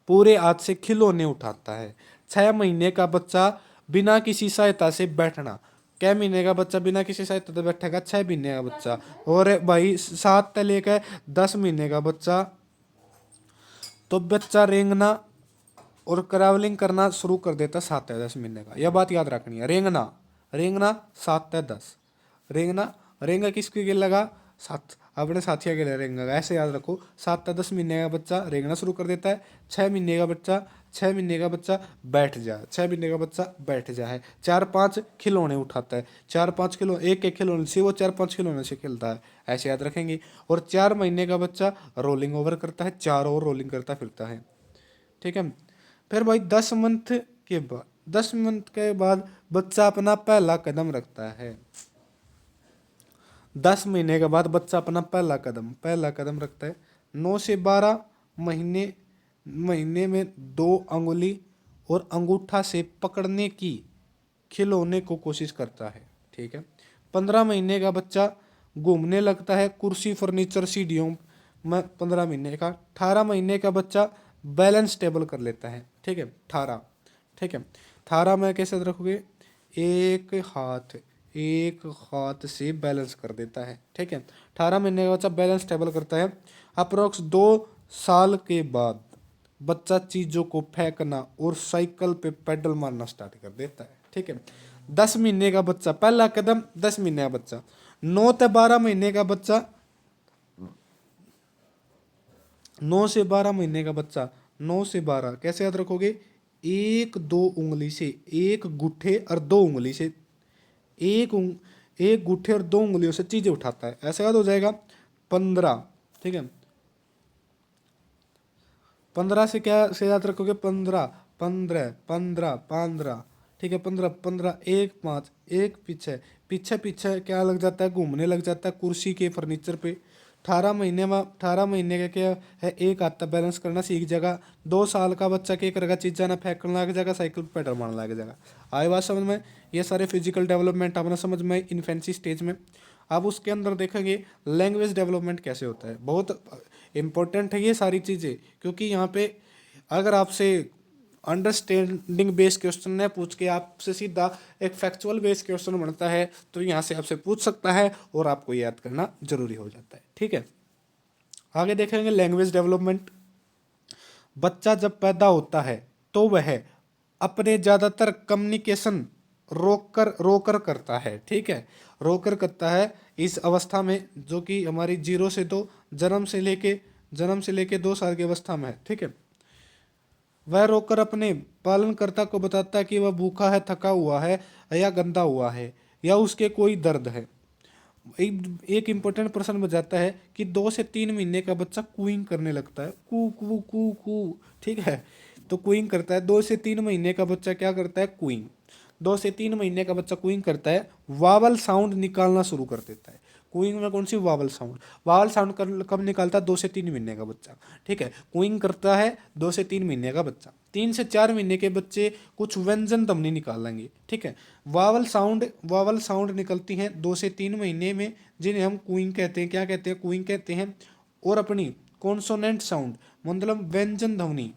पूरे हाथ से खिलौने उठाता है। 6 महीने का बच्चा बिना किसी सहायता से बैठना। क्या महीने का बच्चा बिना किसी सहायता से बैठेगा, 6 महीने का बच्चा। और भाई 7 से लेकर 10 महीने का बच्चा, तो बच्चा रेंगना और ट्रैवलिंग करना शुरू कर देता 7 या 10 महीने का। यह बात याद रखनी है, रेंगना रेंगना 7 या 10, रेंगना रेंगा किसके लिए लगा, साथ अपने साथियों के लिए रेंगा, ऐसे याद रखो। 7 या 10 महीने का बच्चा रेंगना शुरू कर देता है। 6 महीने का बच्चा बैठ जाए, 6 महीने का बच्चा बैठ जाए। 4-5 खिलौने उठाता है, 4-5 खिलौने, एक एक खिलौने से वो 4-5 खिलौने से खेलता है, ऐसे याद रखेंगे। और 4 महीने का बच्चा रोलिंग ओवर करता है, चारों ओर रोलिंग करता फिरता है। ठीक है, फिर भाई 10 मंथ के बाद बच्चा अपना पहला कदम रखता है। 10 महीने के बाद बच्चा अपना पहला कदम रखता है। 9 से 12 महीने महीने में 2 अंगुली और अंगूठा से पकड़ने की खिलौने को कोशिश करता है। ठीक है, 15 महीने का बच्चा घूमने लगता है कुर्सी फर्नीचर सीढ़ियों में। 15 महीने का। 18 महीने का बच्चा बैलेंस टेबल कर लेता है। ठीक है, 18। ठीक है, 18 में कैसे रखोगे, एक हाथ से बैलेंस कर देता है। ठीक है, 18 महीने का बच्चा बैलेंस टेबल करता है। अप्रोक्स 2 साल के बाद बच्चा चीजों को फेंकना और साइकिल पे पेडल मारना स्टार्ट कर देता है। ठीक है, 10 महीने का बच्चा पहला कदम, 10 महीने का बच्चा। 9 से 12 महीने का बच्चा, 9 से 12 महीने का बच्चा, 9 से 12 कैसे याद रखोगे, एक दो उंगली से, एक गुट्ठे और 2 उंगली से, एक गुट्ठे और 2 उंगलियों से चीजें उठाता है, ऐसा याद हो जाएगा। 15। ठीक है, 15 से क्या से याद रखोगे, 15 15 15 15। ठीक है, 15 15 1 5, एक पीछे पीछे पीछे क्या लग जाता है, घूमने लग जाता है कुर्सी के फर्नीचर पे। 18 महीने का क्या है, एक हाथ तक बैलेंस करना सीख जाएगा। 2 साल का बच्चा क्या करेगा, चीज़ा ना फेंकने लग जाएगा, साइकिल पे पेडल मारने लग जाएगा। आए बात समझ में? ये सारे फिजिकल डेवलपमेंट अपना समझ में इन्फेंसी स्टेज में। अब उसके अंदर देखेंगे लैंग्वेज डेवलपमेंट कैसे होता है। बहुत इंपॉर्टेंट है ये सारी चीज़ें, क्योंकि यहाँ पे अगर आपसे अंडरस्टैंडिंग बेस्ड क्वेश्चन है पूछ के आपसे सीधा एक फैक्चुअल बेस्ड क्वेश्चन बनता है, तो यहाँ से आपसे पूछ सकता है और आपको याद करना जरूरी हो जाता है। ठीक है, आगे देखेंगे लैंग्वेज डेवलपमेंट। बच्चा जब पैदा होता है तो वह अपने ज़्यादातर कम्युनिकेशन रोकर करता है। ठीक है, रोकर करता है इस अवस्था में, जो कि हमारी 0 से 2, जन्म से लेके 2 साल की अवस्था में है। ठीक है, वह रोकर अपने पालनकर्ता को बताता है कि वह भूखा है, थका हुआ है या गंदा हुआ है, या उसके कोई दर्द है। एक इम्पोर्टेंट प्रश्न बजाता है कि 2 से 3 महीने का बच्चा कूइंग करने लगता है, कू कू कू कू। ठीक है, तो कूइंग करता है। 2 से 3 महीने का बच्चा क्या करता है, कूइंग। 2 से 3 महीने का बच्चा कूइंग करता है, वावल साउंड निकालना शुरू कर देता है। कूइंग में कौन सी वावल साउंड, वावल साउंड कब निकालता है, 2 से 3 महीने का बच्चा। ठीक है, कूइंग करता है 2 से 3 महीने का बच्चा। 3 से 4 महीने के बच्चे कुछ व्यंजन ध्वनि निकाल लेंगे। ठीक है, वावल साउंड निकलती हैं 2 से 3 महीने में, जिन्हें हम कूइंग कहते हैं। क्या कहते हैं, कूइंग कहते हैं। और अपनी कॉन्सोनेंट साउंड मतलब व्यंजन ध्वनि,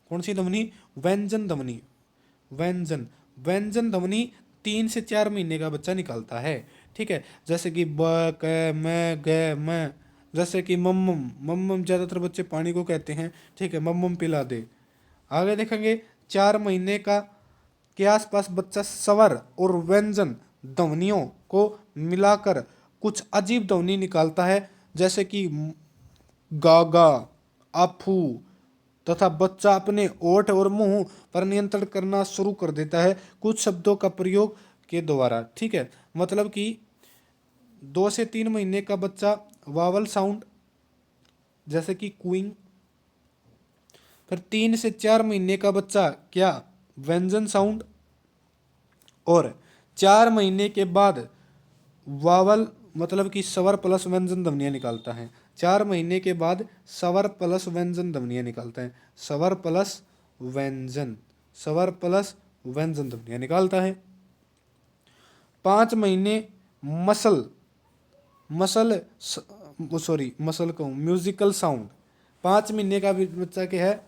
कौन सी ध्वनि, व्यंजन ध्वनि, व्यंजन व्यंजन ध्वनि 3 से 4 महीने का बच्चा निकालता है। ठीक है, जैसे कि ब क मैं ग मैं, जैसे कि मम्मम, मम्मम ज्यादातर बच्चे पानी को कहते हैं। ठीक है, मम्मम पिला दे। आगे देखेंगे 4 महीने का के आसपास बच्चा स्वर और व्यंजन ध्वनियों को मिलाकर कुछ अजीब ध्वनि निकालता है, जैसे कि गागा, आफू, तथा बच्चा अपने ओठ और मुंह पर नियंत्रण करना शुरू कर देता है कुछ शब्दों का प्रयोग के द्वारा। ठीक है, मतलब कि 2 से 3 महीने का बच्चा वावल साउंड जैसे कि क्विंग, फिर 3 से 4 महीने का बच्चा क्या व्यंजन साउंड, और 4 महीने के बाद वावल मतलब कि स्वर प्लस व्यंजन ध्वनियाँ निकालता है। 4 महीने के बाद स्वर प्लस व्यंजन ध्वनियाँ निकालता है। स्वर प्लस व्यंजन, स्वर प्लस व्यंजन ध्वनियाँ निकालता है। 5 महीने मसल, मसल सॉरी मसल कहूँ म्यूजिकल साउंड। 5 महीने का भी बच्चा क्या है,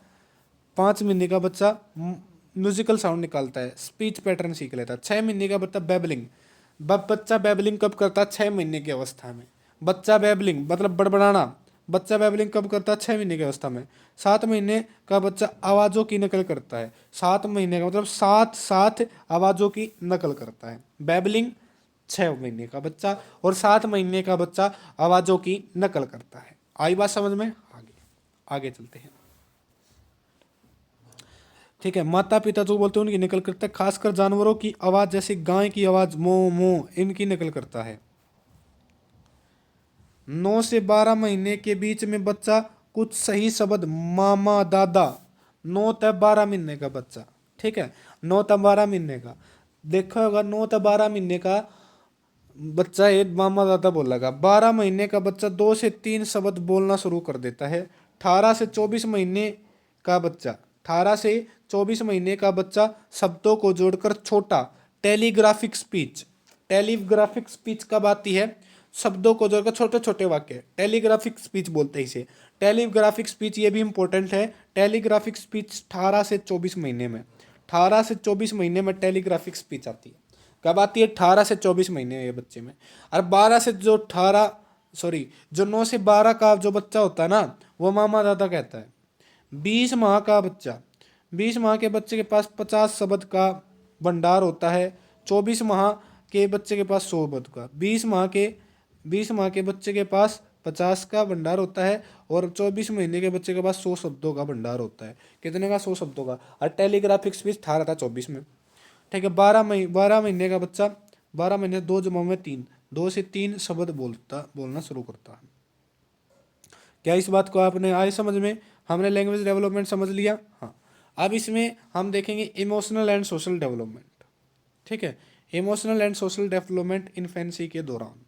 5 महीने का बच्चा म्यूजिकल साउंड निकालता है, स्पीच पैटर्न सीख लेता है। 6 महीने का बच्चा बैबलिंग, बच्चा बैबलिंग कब करता है, 6 महीने की अवस्था में। बच्चा बैबलिंग मतलब बड़बड़ाना, बच्चा बैबलिंग कब करता है, 6 महीने की अवस्था में। 7 महीने का बच्चा आवाज़ों की नकल करता है। 7 महीने का मतलब सात सात आवाज़ों की नकल करता है। बैबलिंग 6 महीने का बच्चा, और 7 महीने का बच्चा आवाज़ों की नकल करता है। आई बात समझ में? आगे आगे चलते हैं। ठीक है, माता पिता जो बोलते हैं उनकी नकल करता है, खासकर जानवरों की आवाज़ जैसे गाय की आवाज़ मो मो, इनकी नकल करता है। 9 से 12 महीने के बीच में बच्चा कुछ सही शब्द मामा दादा, 9 से 12 महीने का बच्चा। ठीक है, 9 से 12 महीने का देखा होगा, 9 से 12 महीने का बच्चा एक मामा दादा बोलेगा। 12 महीने का बच्चा 2 से 3 शब्द बोलना शुरू कर देता है। 18 से 24 महीने का बच्चा, 18 से 24 महीने का बच्चा शब्दों को जोड़कर छोटा टेलीग्राफिक स्पीच, टेलीग्राफिक स्पीच कब आती है, शब्दों को जोड़कर छोटे छोटे वाक्य, टेलीग्राफिक स्पीच बोलते हैं इसे। टेलीग्राफिक स्पीच ये भी इंपॉर्टेंट है। टेलीग्राफिक स्पीच 18 से 24 महीने में, 18 से 24 महीने में टेलीग्राफिक स्पीच आती है। कब आती है, 18 से 24 महीने ये बच्चे में। और 12 से जो 18 सॉरी जो 9 से 12 का जो बच्चा होता है ना, वो मामा दादा कहता है। 20 माह का बच्चा, 20 माह के बच्चे के पास 50 शब्द का भंडार होता है। 24 माह के बच्चे के पास 100 शब्द का, 20 माह के बच्चे के पास 50 का भंडार होता है, और 24 महीने के बच्चे के पास 100 शब्दों का भंडार होता है। कितने का, 100 शब्दों का। और टेलीग्राफिक स्पीच 18 था 24 में। ठीक है, 12 महीने का बच्चा, 12 महीने 2 जमा में 3, 2 से 3 शब्द बोलना शुरू करता है। क्या इस बात को आपने आई समझ में? हमने लैंग्वेज डेवलपमेंट समझ लिया। हाँ, अब इसमें हम देखेंगे इमोशनल एंड सोशल डेवलपमेंट। ठीक है, emotional and social development infancy के दौरान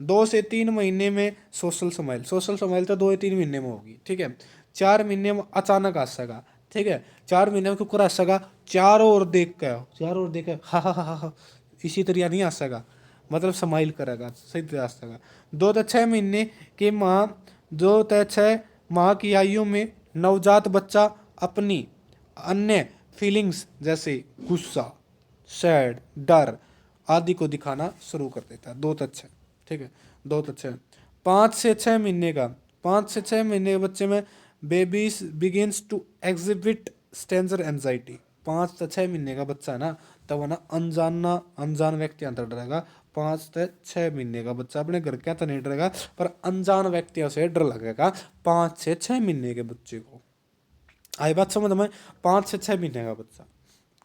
2 से 3 महीने में सोशल समाइल तो 2 या 3 महीने में होगी। ठीक है, 4 महीने में अचानक आ सका। ठीक है, 4 महीने में कुकर आ सका, चारों ओर देख के, चारों ओर देख के हा, इसी तरह नहीं आ सका, मतलब समाइल करेगा सही तरह आ सका। 2 से 6 महीने के माह, 2 से 6 माह की आयु में नवजात बच्चा अपनी अन्य फीलिंग्स जैसे गुस्सा, सैड, डर आदि को दिखाना शुरू कर देता है। 2 से 6, ठीक है, 2 से 6। 5 से 6 महीने का, 5 से 6 महीने के बच्चे में babies begins to exhibit stranger anxiety. 5 से 6 महीने का बच्चा है ना, तब है ना अनजान व्यक्तियों से डरेगा। 5 से 6 महीने का बच्चा अपने घर के तो नहीं डरेगा, पर अनजान व्यक्तियों से डर लगेगा 5 से 6 महीने के बच्चे को। आई बात समझ में? 5 से 6 महीने का बच्चा,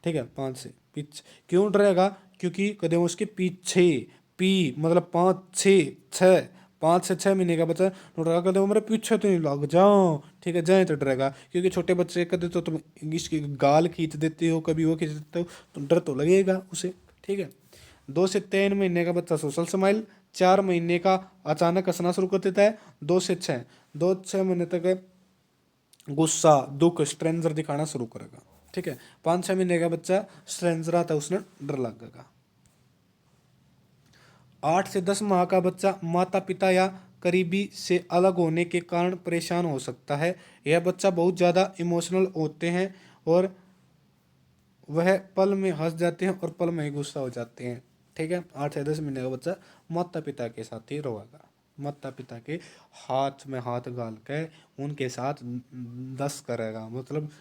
ठीक है, 5 से 5 क्यों डरेगा? क्योंकि कदम उसके पीछे, पी मतलब 5 6 6, 5 से 6 महीने का बच्चा तो डरेगा कदम मेरे पीछे तो नहीं लग जाओ। ठीक है, जाए तो डरेगा, क्योंकि छोटे बच्चे कदम तो तुम इसकी गाल खींच देते हो, कभी वो खींच देते हो, तो डर तो लगेगा उसे। ठीक है, 2 से 3 महीने का बच्चा सोशल स्माइल, 4 महीने का अचानक हंसना शुरू कर देता है। 2 से 6, 2 से 6 महीने तक गुस्सा, दुख, स्ट्रेंजर दिखाना शुरू करेगा। ठीक है, 5 6 महीने का बच्चा स्ट्रेंजर आता है, उसने डर लगेगा। 8 से 10 माह का बच्चा माता पिता या करीबी से अलग होने के कारण परेशान हो सकता है। यह बच्चा बहुत ज़्यादा इमोशनल होते हैं और वह पल में हंस जाते हैं और पल में ही गुस्सा हो जाते हैं। ठीक है, 8 से 10 महीने का बच्चा माता पिता के साथ ही रोएगा, माता पिता के हाथ में हाथ डाल के उनके साथ 10 करेगा, मतलब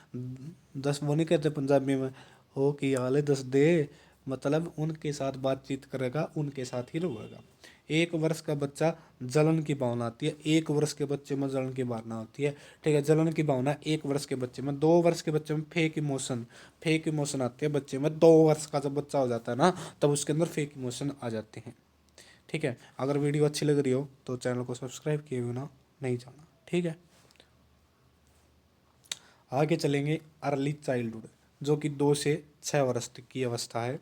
10 वो नहीं कहते पंजाबी में हो कि हाले 10 दे, मतलब उनके साथ बातचीत करेगा, उनके साथ ही रोएगा। 1 वर्ष का बच्चा जलन की भावना आती है, 1 वर्ष के बच्चे में जलन की भावना होती है। ठीक है, जलन की भावना 1 वर्ष के बच्चे में, 2 वर्ष के बच्चे में फेक इमोशन आती है बच्चे में। 2 वर्ष का जब बच्चा हो जाता है ना, तब उसके अंदर फेक इमोशन आ जाते हैं। ठीक है, अगर वीडियो अच्छी लग रही हो तो चैनल को सब्सक्राइब किए बिना नहीं जाना। ठीक है, आगे चलेंगे अर्ली चाइल्डहुड, जो कि 2 से 6 वर्ष तक की अवस्था है।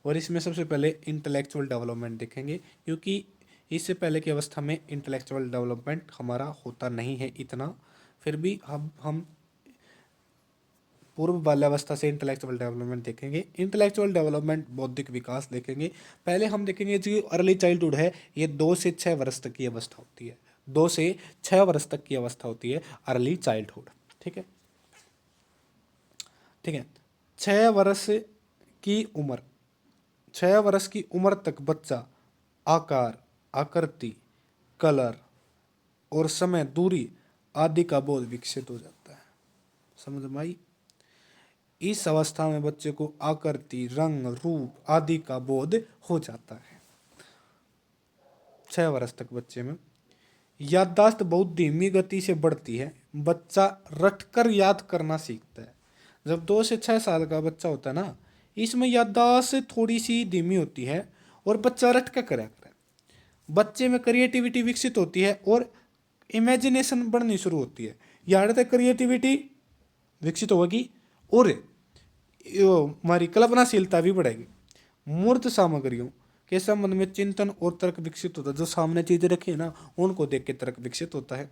और इसमें सबसे पहले इंटेलेक्चुअल डेवलपमेंट देखेंगे, क्योंकि इससे पहले की अवस्था में इंटेलेक्चुअल डेवलपमेंट हमारा होता नहीं है इतना। फिर भी हम पूर्व बाल्यावस्था से इंटेलेक्चुअल डेवलपमेंट देखेंगे। इंटेलेक्चुअल डेवलपमेंट बौद्धिक विकास देखेंगे। पहले हम देखेंगे जो अर्ली चाइल्डहुड है, ये 2 से 6 वर्ष तक की अवस्था होती है। 2 से 6 वर्ष तक की अवस्था होती है अर्ली चाइल्डहुड। ठीक है, ठीक है। 6 वर्ष की उम्र, 6 वर्ष की उम्र तक बच्चा आकार, आकृति, कलर और समय, दूरी आदि का बोध विकसित हो जाता है। समझ में आई? इस अवस्था में बच्चे को आकृति, रंग, रूप आदि का बोध हो जाता है। 6 वर्ष तक बच्चे में याददाश्त बहुत धीमी गति से बढ़ती है, बच्चा रटकर याद करना सीखता है। जब 2 से 6 साल का बच्चा होता है ना, इसमें याददाश्त थोड़ी सी धीमी होती है और बच्चा रटकर करा करता है। बच्चे में क्रिएटिविटी विकसित होती है और इमेजिनेशन बढ़नी शुरू होती है। याद तक क्रिएटिविटी विकसित होगी और हमारी कल्पनाशीलता भी बढ़ेगी। मूर्त सामग्रियों के संबंध में चिंतन और तर्क विकसित होता है। जो सामने चीजें रखी है ना, उनको देख के तर्क विकसित होता है।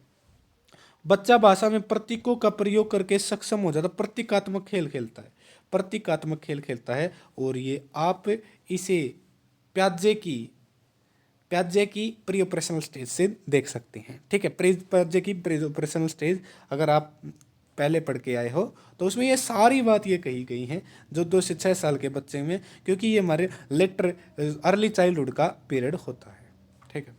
बच्चा भाषा में प्रतीकों का प्रयोग करके सक्षम हो जाता है, प्रतीकात्मक खेल खेलता है, प्रतीकात्मक खेल खेलता है। और ये आप इसे प्याजे की प्री ऑपरेशनल स्टेज से देख सकते हैं। ठीक है, प्याजे की प्री ऑपरेशनल स्टेज अगर आप पहले पढ़ के आए हो तो उसमें ये सारी बात ये कही गई हैं जो 2 से 6 साल के बच्चे में, क्योंकि ये हमारे लेटर अर्ली चाइल्डहुड का पीरियड होता है। ठीक है,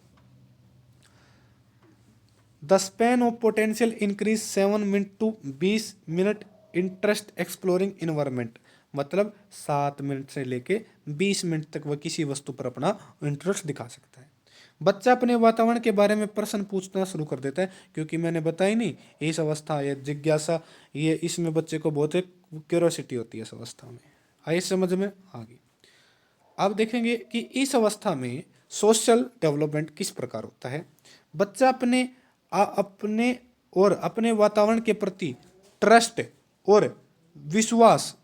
the span of potential increase 7 minute to 20 minute, interest exploring environment, मतलब 7 मिनट से लेके 20 मिनट तक वह किसी वस्तु पर अपना इंटरेस्ट दिखा सकता है। बच्चा अपने वातावरण के बारे में प्रश्न पूछना शुरू कर देता है, क्योंकि मैंने बताई नहीं, इस अवस्था या जिज्ञासा, ये इसमें बच्चे को बहुत एक क्यूरोसिटी होती है इस अवस्था में। आइए समझ में आ गई। अब देखेंगे कि इस अवस्था में सोशल डेवलपमेंट किस प्रकार होता है। बच्चा अपने और अपने वातावरण के प्रति ट्रस्ट और अविश्वास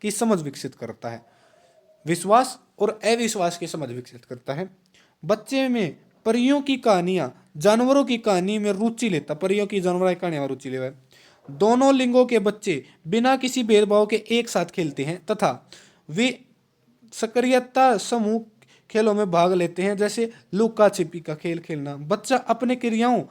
की समझ विकसित करता है। विश्वास और अविश्वास की समझ विकसित करता है। बच्चे में परियों की कहानियां, जानवरों की कहानी में रुचि लेता, परियों की, जानवरों की कहानियों में रुचि लेता। दोनों लिंगों के बच्चे बिना किसी भेदभाव के एक साथ खेलते हैं तथा वे सक्रियता समूह खेलों में भाग लेते हैं, जैसे लुका छिपी का खेल खेलना। बच्चा अपने क्रियाओं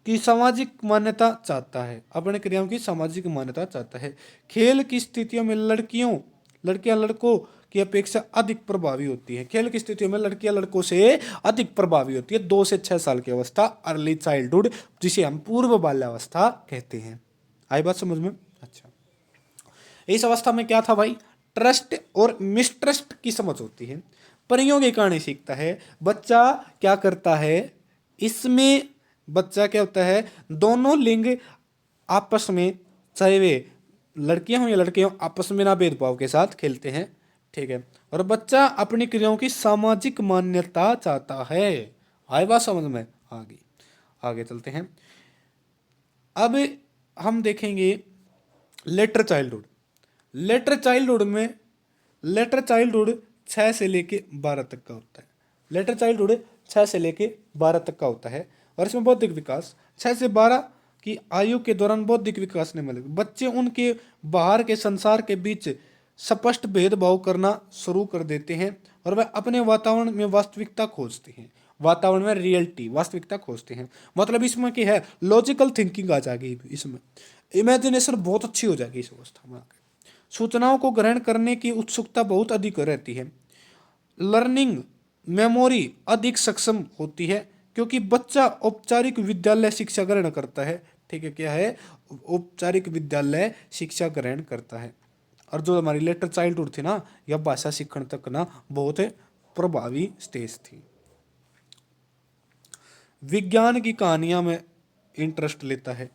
की सामाजिक मान्यता चाहता है, अपने क्रियाओं की सामाजिक मान्यता चाहता है। खेल की स्थितियों में लड़कियां लड़कों की अपेक्षा अधिक प्रभावी होती है। खेल की स्थितियों में लड़कियां लड़कों से अधिक प्रभावी होती है। 2 से 6 साल की अवस्था अर्ली चाइल्डहुड, जिसे हम पूर्व बाल्यावस्था कहते हैं। आई बात समझ में? अच्छा, इस अवस्था में क्या था भाई, ट्रस्ट और मिसट्रस्ट की समझ होती है। परियों की कहानी सीखता है। बच्चा क्या करता है, इसमें बच्चा क्या होता है, दोनों लिंग आपस में, चाहे वे लड़कियां हों या लड़के हों, आपस में ना भेदभाव के साथ खेलते हैं। ठीक है, और बच्चा अपनी क्रियाओं की सामाजिक मान्यता चाहता है। आए बात समझ में? आगे चलते हैं। अब हम देखेंगे लेटर चाइल्डहुड। लेटर चाइल्डहुड 6 से लेके 12 तक का होता है। लेटर चाइल्डहुड 6 से लेके 12 तक का होता है। और इसमें बौद्धिक विकास 6 से 12 की आयु के दौरान बौद्धिक विकास नहीं मिलेगा। बच्चे उनके बाहर के संसार के बीच स्पष्ट भेदभाव करना शुरू कर देते हैं और वह अपने वातावरण में वास्तविकता खोजते हैं। वातावरण में रियलिटी वास्तविकता खोजते हैं। मतलब इसमें क्या है, लॉजिकल थिंकिंग आ जाएगी, इसमें इमेजिनेशन बहुत अच्छी हो जाएगी इस अवस्था में आके। सूचनाओं को ग्रहण करने की उत्सुकता बहुत अधिक रहती है। लर्निंग मेमोरी अधिक सक्षम होती है, क्योंकि बच्चा औपचारिक विद्यालय शिक्षा ग्रहण करता है। ठीक है, क्या है, औपचारिक विद्यालय शिक्षा ग्रहण करता है। और जो हमारी लेटर चाइल्डहुड थी ना, यह भाषा सीखने तक ना बहुत प्रभावी स्टेज थी। विज्ञान की कहानियां में इंटरेस्ट लेता है।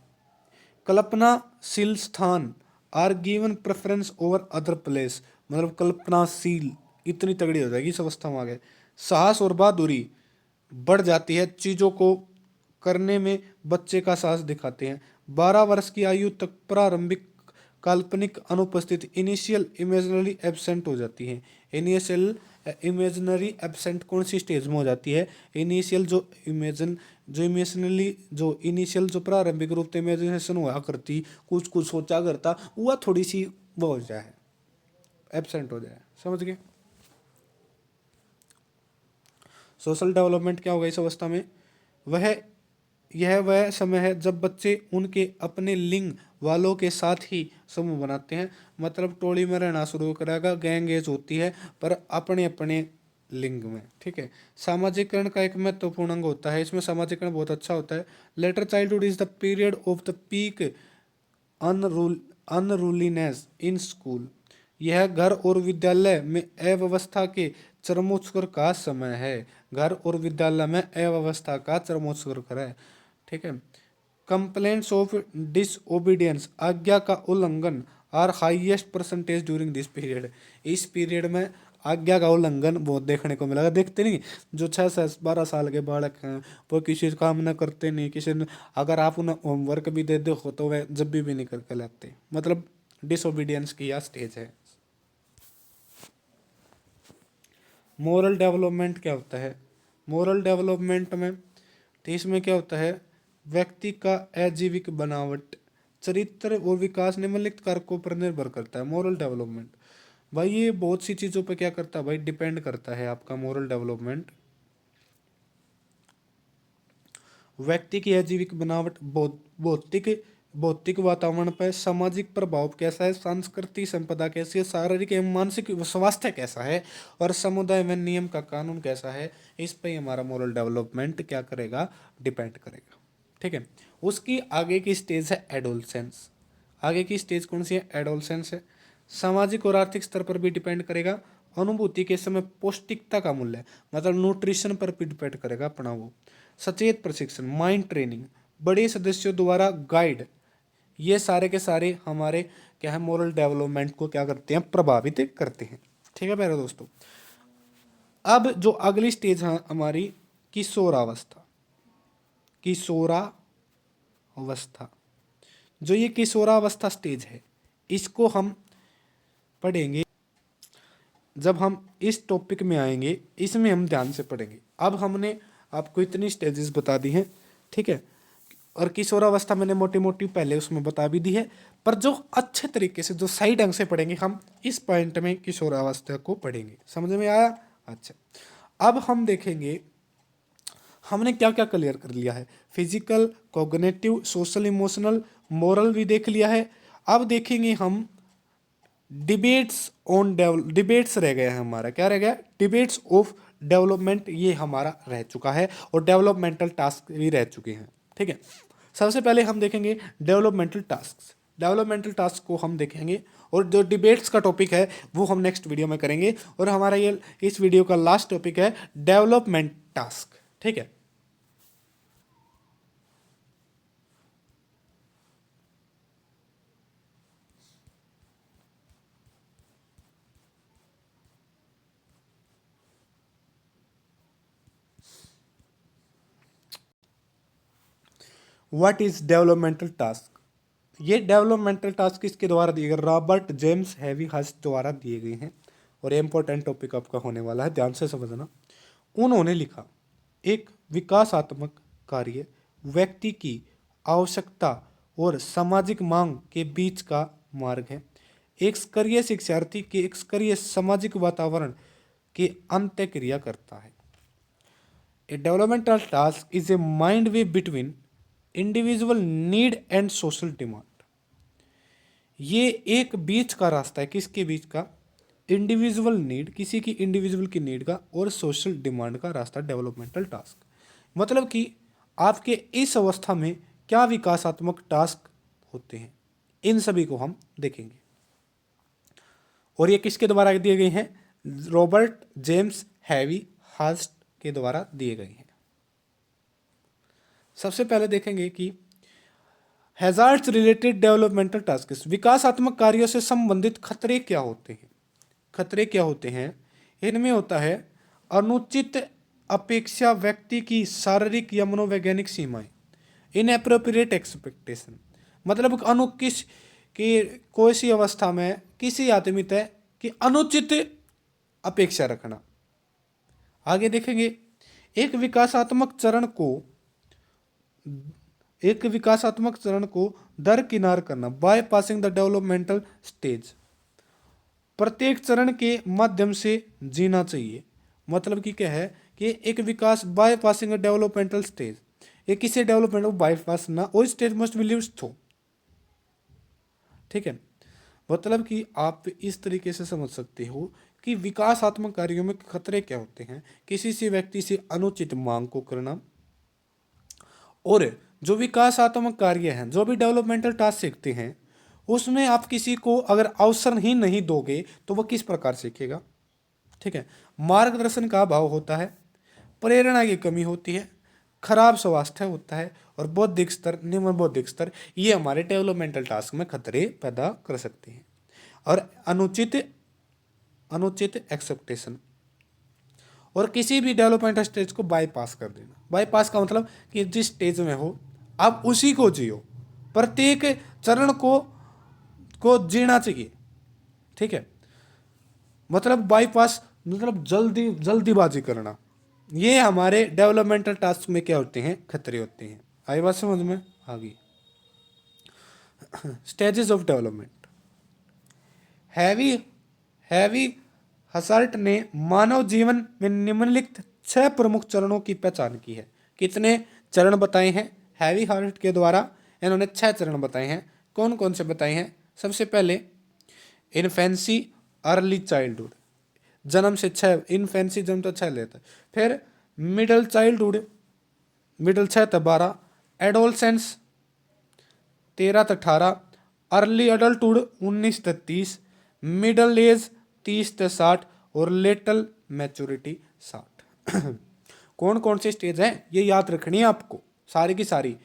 कल्पनाशील स्थान are given preference over other place, मतलब कल्पनाशील इतनी तगड़ी हो जाएगी इस अवस्था में आ गए। साहस और बहादुरी बढ़ जाती है, चीज़ों को करने में बच्चे का साहस दिखाते हैं। 12 वर्ष की आयु तक प्रारंभिक काल्पनिक अनुपस्थिति इनिशियल इमेजिनरी एब्सेंट हो जाती है। इनिशियल इमेजिनरी एब्सेंट कौन सी स्टेज में हो जाती है? इनिशियल जो इमेजिनली जो इनिशियल जो प्रारंभिक रूप से इमेजिनेशन हुआ करती, कुछ कुछ सोचा करता, वह थोड़ी सी वो हो जाए, एब्सेंट हो जाए। समझ गए? सोशल डेवलपमेंट क्या होगा इस अवस्था में? वह समय है जब बच्चे उनके अपने लिंग वालों के साथ ही समूह बनाते हैं। मतलब टोली में रहना शुरू करेगा, गैंग एज होती है, पर अपने अपने लिंग में। ठीक है, सामाजिकरण का एक महत्वपूर्ण अंग होता है, इसमें सामाजिकरण बहुत अच्छा होता है। Later childhood is the period of the peak unruliness in school. यह घर और विद्यालय में अव्यवस्था के चरमोत्कर्ष का समय है। घर और विद्यालय में अव्यवस्था का चरमोत्कर्ष है। ठीक है, कंप्लेंट्स ऑफ डिसओबीडियंस आज्ञा का उल्लंघन are highest percentage during this period. इस पीरियड में आज्ञा का उल्लंघन बहुत देखने को मिला। देखते नहीं, जो 6 से 12 साल के बालक हैं वो किसी काम न करते नहीं, किसी ने अगर आप उन्हें होमवर्क भी दे दो तो वह जब भी नहीं करके लाते। मतलब डिसओबीडियंस की यह स्टेज है। मोरल डेवलपमेंट क्या होता है? मोरल डेवलपमेंट में तो इसमें क्या होता है, व्यक्ति का आजीविक बनावट, चरित्र और विकास निम्नलिखित कारकों पर निर्भर करता है। मोरल डेवलपमेंट भाई ये बहुत सी चीज़ों पे क्या करता है भाई, डिपेंड करता है आपका मोरल डेवलपमेंट। व्यक्ति की आजीविक बनावट, भौतिक वातावरण पर, सामाजिक प्रभाव कैसा है, सांस्कृतिक संपदा कैसी है, शारीरिक एवं मानसिक स्वास्थ्य कैसा है, और समुदाय में नियम का कानून कैसा है। इस पर ही हमारा मोरल डेवलपमेंट क्या करेगा, डिपेंड करेगा। ठीक है, उसकी आगे की स्टेज है एडोलसेंस। आगे की स्टेज कौन सी है? एडोलसेंस है। सामाजिक और आर्थिक स्तर पर भी डिपेंड करेगा। अनुभूति के समय पौष्टिकता का मूल्य, मतलब न्यूट्रिशन पर भी डिपेंड करेगा अपना वो। सचेत प्रशिक्षण, माइंड ट्रेनिंग, बड़े सदस्यों द्वारा गाइड, ये सारे के सारे हमारे क्या है, मोरल डेवलपमेंट को क्या करते हैं, प्रभावित करते हैं। ठीक है प्यारे दोस्तों, अब जो अगली स्टेज है हमारी किशोरावस्था। किशोरावस्था, जो ये किशोरावस्था स्टेज है, इसको हम पढ़ेंगे जब हम इस टॉपिक में आएंगे, इसमें हम ध्यान से पढ़ेंगे। अब हमने आपको इतनी स्टेजेस बता दी हैं। ठीक है, और किशोरावस्था मैंने मोटी मोटी पहले उसमें बता भी दी है, पर जो अच्छे तरीके से जो सही ढंग से पढ़ेंगे हम इस पॉइंट में किशोरावस्था को पढ़ेंगे। समझ में आया? अच्छा, अब हम देखेंगे हमने क्या क्या क्लियर कर लिया है। Physical, cognitive, social, emotional, moral भी देख लिया है। अब देखेंगे हम डिबेट्स रह गया है हमारा। क्या रह गया? डिबेट्स ऑफ डेवलपमेंट, ये हमारा रह चुका है, और डेवलपमेंटल टास्क भी रह चुके हैं। ठीक है, सबसे पहले हम देखेंगे डेवलपमेंटल टास्क। डेवलपमेंटल टास्क को हम देखेंगे, और जो डिबेट्स का टॉपिक है वो हम नेक्स्ट वीडियो में करेंगे। और हमारा ये इस वीडियो का लास्ट टॉपिक है डेवलपमेंट टास्क। ठीक है, व्हाट इज डेवलपमेंटल टास्क? ये डेवलपमेंटल टास्क किसके द्वारा दिए गए? रॉबर्ट जेम्स हैवी हस्ट द्वारा दिए गए हैं, और ये इंपॉर्टेंट टॉपिक आपका होने वाला है, ध्यान से समझना। उन्होंने लिखा, एक विकासात्मक कार्य व्यक्ति की आवश्यकता और सामाजिक मांग के बीच का मार्ग है। एक सक्रिय शिक्षार्थी के एक सक्रिय सामाजिक वातावरण की अंत्य क्रिया करता है। A developmental task is a midway between individual need and social demand. ये एक बीच का रास्ता है, किसके बीच का? इंडिविजुअल नीड, किसी की इंडिविजुअल की नीड का, और सोशल डिमांड का रास्ता डेवलपमेंटल टास्क। मतलब कि आपके इस अवस्था में क्या विकासात्मक टास्क होते हैं, इन सभी को हम देखेंगे। और ये किसके द्वारा दिए गए हैं? रॉबर्ट जेम्स हैवी हर्स्ट के द्वारा दिए गए हैं। सबसे पहले देखेंगे कि हैजार्ड्स रिलेटेड डेवलपमेंटल टास्क, विकासात्मक कार्यों से संबंधित खतरे क्या होते हैं। खतरे क्या होते हैं? इनमें होता है अनुचित अपेक्षा, व्यक्ति की शारीरिक या मनोवैज्ञानिक सीमाएं, इनएप्रोप्रिएट एक्सपेक्टेशन, मतलब अनुकिस की कोई सी अवस्था में किसी आदमी तय कि अनुचित अपेक्षा रखना। आगे देखेंगे एक विकासात्मक चरण को दरकिनार करना, by passing the developmental stage, प्रत्येक चरण के माध्यम से जीना चाहिए। मतलब कि क्या है कि एक विकास by passing a developmental stage, ये किसी डेवलपमेंट को बाईपास ना, वो stage must be lived through. ठीक है, मतलब कि आप इस तरीके से समझ सकते हो कि विकासात्मक कार्यों में खतरे क्या होते हैं। किसी से व्यक्ति से अनुचित मांग को करना, और जो विकासात्मक कार्य हैं, जो भी डेवलपमेंटल टास्क सीखते हैं, उसमें आप किसी को अगर अवसर ही नहीं दोगे तो वह किस प्रकार सीखेगा। ठीक है, मार्गदर्शन का अभाव होता है, प्रेरणा की कमी होती है, खराब स्वास्थ्य होता है, और बौद्धिक स्तर, निम्न बौद्धिक स्तर, ये हमारे डेवलपमेंटल टास्क में खतरे पैदा कर सकते हैं। और अनुचित एक्सेप्टेशन, और किसी भी डेवलपमेंट स्टेज को बाईपास कर देना। बाईपास का मतलब कि जिस स्टेज में हो आप उसी को जियो, प्रत्येक चरण को जीना चाहिए। ठीक है, मतलब बाईपास मतलब जल्दीबाजी करना, ये हमारे डेवलपमेंटल टास्क में क्या होते हैं? खतरे होते हैं। आई बात समझ में? आ गई। Stages of development. हैवी हसार्ट ने मानव जीवन में निम्नलिखित 6 प्रमुख चरणों की पहचान की है। कितने चरण बताए हैं हैवी हार्ट के द्वारा? इन्होंने 6 चरण बताए हैं। कौन कौन से बताए हैं? सबसे पहले इन्फेंसी, अर्ली चाइल्डहुड, जन्म से 6, इन्फेंसी जन्म तो 6 लेता है। फिर मिडल चाइल्डहुड, मिडल 6 तक 12, एडोलसेंस 13 तक 18, अर्ली अडल्टहुड 19 तक 30, मिडल एज 30 से 60, और लेटल मैच्योरिटी 60। कौन कौन सी स्टेज हैं ये याद रखनी है आपको, सारी की सारी।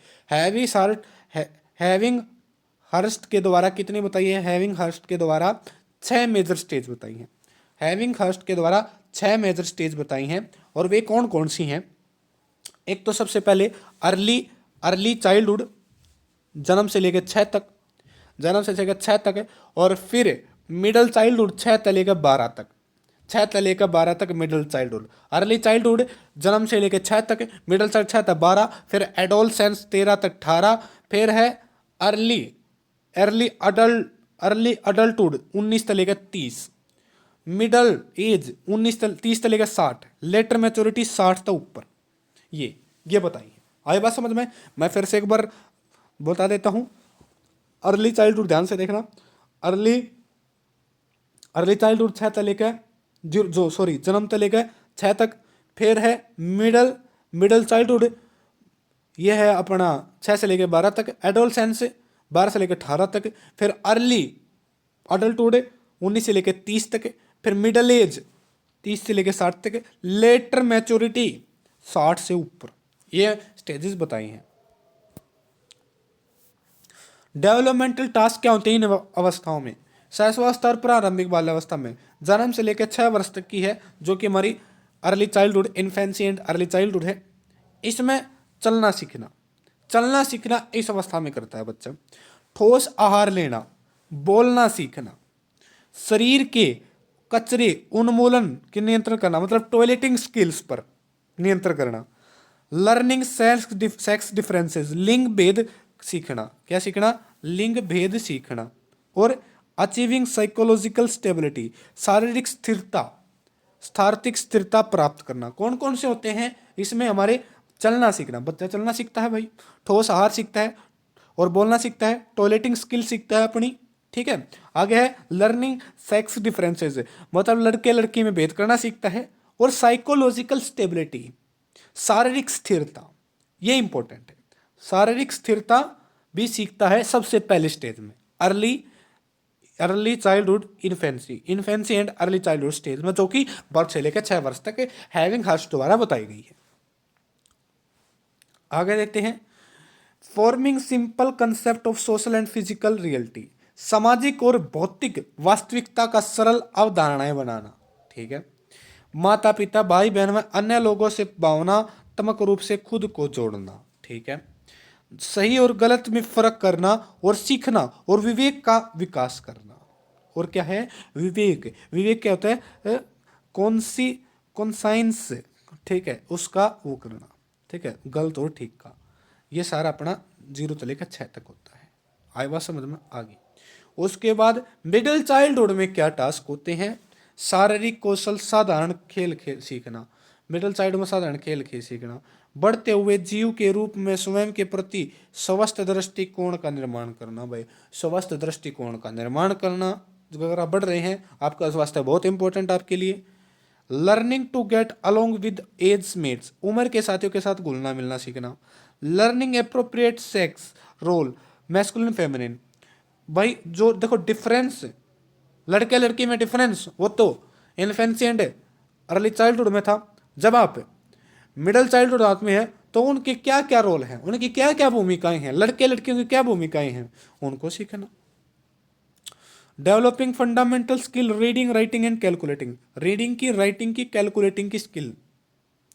हैविंग हर्स्ट के द्वारा कितनी बताई है? हैविंग हर्स्ट के द्वारा 6 मेजर स्टेज बताई हैं। हैविंग हर्स्ट के द्वारा 6 मेजर स्टेज बताई हैं, और वे कौन कौन सी हैं? एक तो सबसे पहले अर्ली चाइल्डहुड, जन्म से लेकर 6 तक, जन्म से लेकर 6 तक है। और फिर मिडल चाइल्डहुड 6 से लेकर 12 तक, 6 से लेकर 12 तक मिडल चाइल्डहुड। अर्ली चाइल्डहुड जन्म से लेकर 6 तक, मिडल चाइल्ड 6 तक 12, फिर एडोलसेंस 13 तक 18, फिर है अर्ली अडल्टहुड 19 से लेकर 30, मिडल एज 30 से लेकर 60, लेटर मैच्योरिटी 60 तक ऊपर। ये बताइए, आई बात समझ में? मैं फिर से एक बार बता देता हूं। अर्ली चाइल्डहुड ध्यान से देखना, अर्ली चाइल्डहुड 6 से लेकर जन्म से लेकर 6 तक। फिर है मिडल चाइल्डहुड, ये है अपना 6 से लेकर 12 तक। एडोलसेंस 12 से लेकर 18 तक। फिर अर्ली अडल्टहुड 19 से लेकर 30 तक। फिर मिडल एज 30 से लेकर 60 तक। लेटर मैच्योरिटी 60 से ऊपर। ये स्टेजेस बताई हैं। डेवलपमेंटल टास्क क्या होते हैं इन अवस्थाओं में? शैशवावस्था और प्रारंभिक बाल्यावस्था में जन्म से लेकर 6 वर्ष तक की है, जो कि हमारी early childhood, infancy and early childhood है। इसमें चलना सीखना इस अवस्था में करता है बच्चा। ठोस आहार लेना, बोलना सीखना, शरीर के कचरे उन्मूलन के नियंत्रण करना, मतलब टॉयलेटिंग स्किल्स पर नियंत्रण करना। लर्निंग सेक्स डिफरेंसेस, लिंग भेद सीखना। क्या सीखना? लिंग भेद सीखना। और अचीविंग साइकोलॉजिकल स्टेबिलिटी, शारीरिक स्थिरता, सार्थिक स्थिरता प्राप्त करना। कौन कौन से होते हैं इसमें? हमारे चलना सीखना, बच्चा चलना सीखता है भाई, ठोस आहार सीखता है और बोलना सीखता है, टॉयलेटिंग स्किल सीखता है अपनी, ठीक है। आगे है लर्निंग सेक्स डिफरेंसेस, मतलब लड़के लड़की में भेद करना सीखता है, और साइकोलॉजिकल स्टेबिलिटी, शारीरिक स्थिरता, ये इंपॉर्टेंट है। शारीरिक स्थिरता भी सीखता है सबसे पहले स्टेज में, early childhood infancy and early childhood stage में, जो कि बर्थ से लेकर 6 वर्ष तक हैविंग हर्ष द्वारा बताई गई है। आगे देखते हैं forming simple concept of social and physical reality, सामाजिक और भौतिक वास्तविकता का सरल अवधारणाएं बनाना, ठीक है। माता पिता भाई बहन में अन्य लोगों से भावनात्मक रूप से खुद को जोड़ना, ठीक है। सही और गलत में फर्क करना और सीखना और विवेक का विकास करना। और क्या है विवेक? विवेक क्या होता है? कॉन्साइंस, ठीक है, उसका वो करना, ठीक है, गलत और ठीक का। ये सारा अपना 0 से लेकर 6 तक होता है। आई बात समझ में आ गई। उसके बाद मिडिल चाइल्डहुड में क्या टास्क होते हैं? शारीरिक कौशल, साधारण खेल सीखना, मिडिल चाइल्ड में साधारण खेल सीखना, बढ़ते हुए जीव के रूप में स्वयं के प्रति स्वस्थ दृष्टिकोण का निर्माण करना। भाई स्वस्थ दृष्टिकोण का निर्माण करना, अगर आप बढ़ रहे हैं आपका स्वास्थ्य बहुत इंपॉर्टेंट आपके लिए। Learning to get along with age mates, उम्र के साथियों के साथ घुलना मिलना सीखना। Learning appropriate sex role, masculine feminine, भाई जो देखो डिफरेंस लड़के लड़की में डिफरेंस वो तो इन्फेंसी एंड अर्ली चाइल्डहुड में था। जब आप मिडिल चाइल्डहुड हाथ में है तो उनके क्या क्या रोल हैं, उनकी क्या क्या भूमिकाएं हैं, लड़के लड़कियों की क्या भूमिकाएं हैं, उनको सीखना। Developing fundamental skill reading writing and calculating, reading की, राइटिंग की, कैलकुलेटिंग की स्किल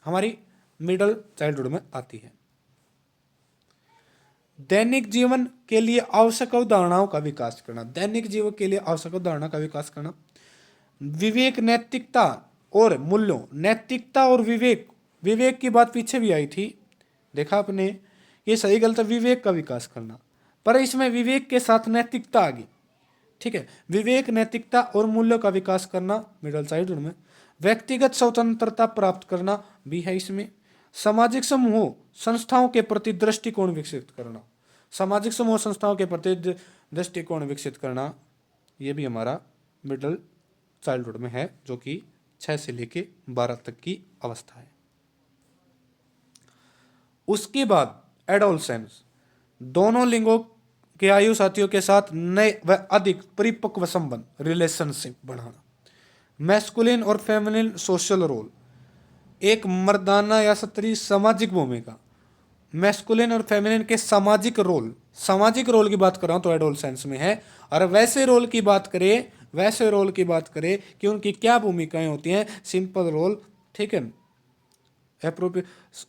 हमारी मिडिल चाइल्डहुड में आती है। दैनिक जीवन के लिए आवश्यक अवधारणाओं का विकास करना, दैनिक जीवन के लिए आवश्यक अवधारणा का विकास करना। विवेक, नैतिकता और मूल्यों, नैतिकता और विवेक, विवेक की बात पीछे भी आई थी, देखा आपने, ये सही गलत विवेक का विकास करना, पर इसमें विवेक के साथ नैतिकता आ गई, ठीक है। विवेक, नैतिकता और मूल्यों का विकास करना मिडिल चाइल्डहुड में। व्यक्तिगत स्वतंत्रता प्राप्त करना भी है इसमें। सामाजिक समूह संस्थाओं के प्रति दृष्टिकोण विकसित करना, सामाजिक समूह संस्थाओं के प्रति दृष्टिकोण विकसित करना, ये भी हमारा मिडिल चाइल्डहुड में है, जो कि 6 से लेके 12 तक की अवस्था है। उसके बाद एडोलसेंस, दोनों लिंगों के आयु साथियों के साथ नए व अधिक परिपक्व संबंध, रिलेशनशिप बढ़ाना। मैस्कुलिन और फेमिनिन सोशल रोल, एक मर्दाना या स्त्री सामाजिक भूमिका, मैस्कुलिन और फेमिनिन के सामाजिक रोल, सामाजिक रोल की बात कर रहा हूं तो एडोलसेंस में है। और वैसे रोल की बात करें, वैसे रोल की बात करें कि उनकी क्या भूमिकाएं होती हैं, सिंपल रोल, ठीक है,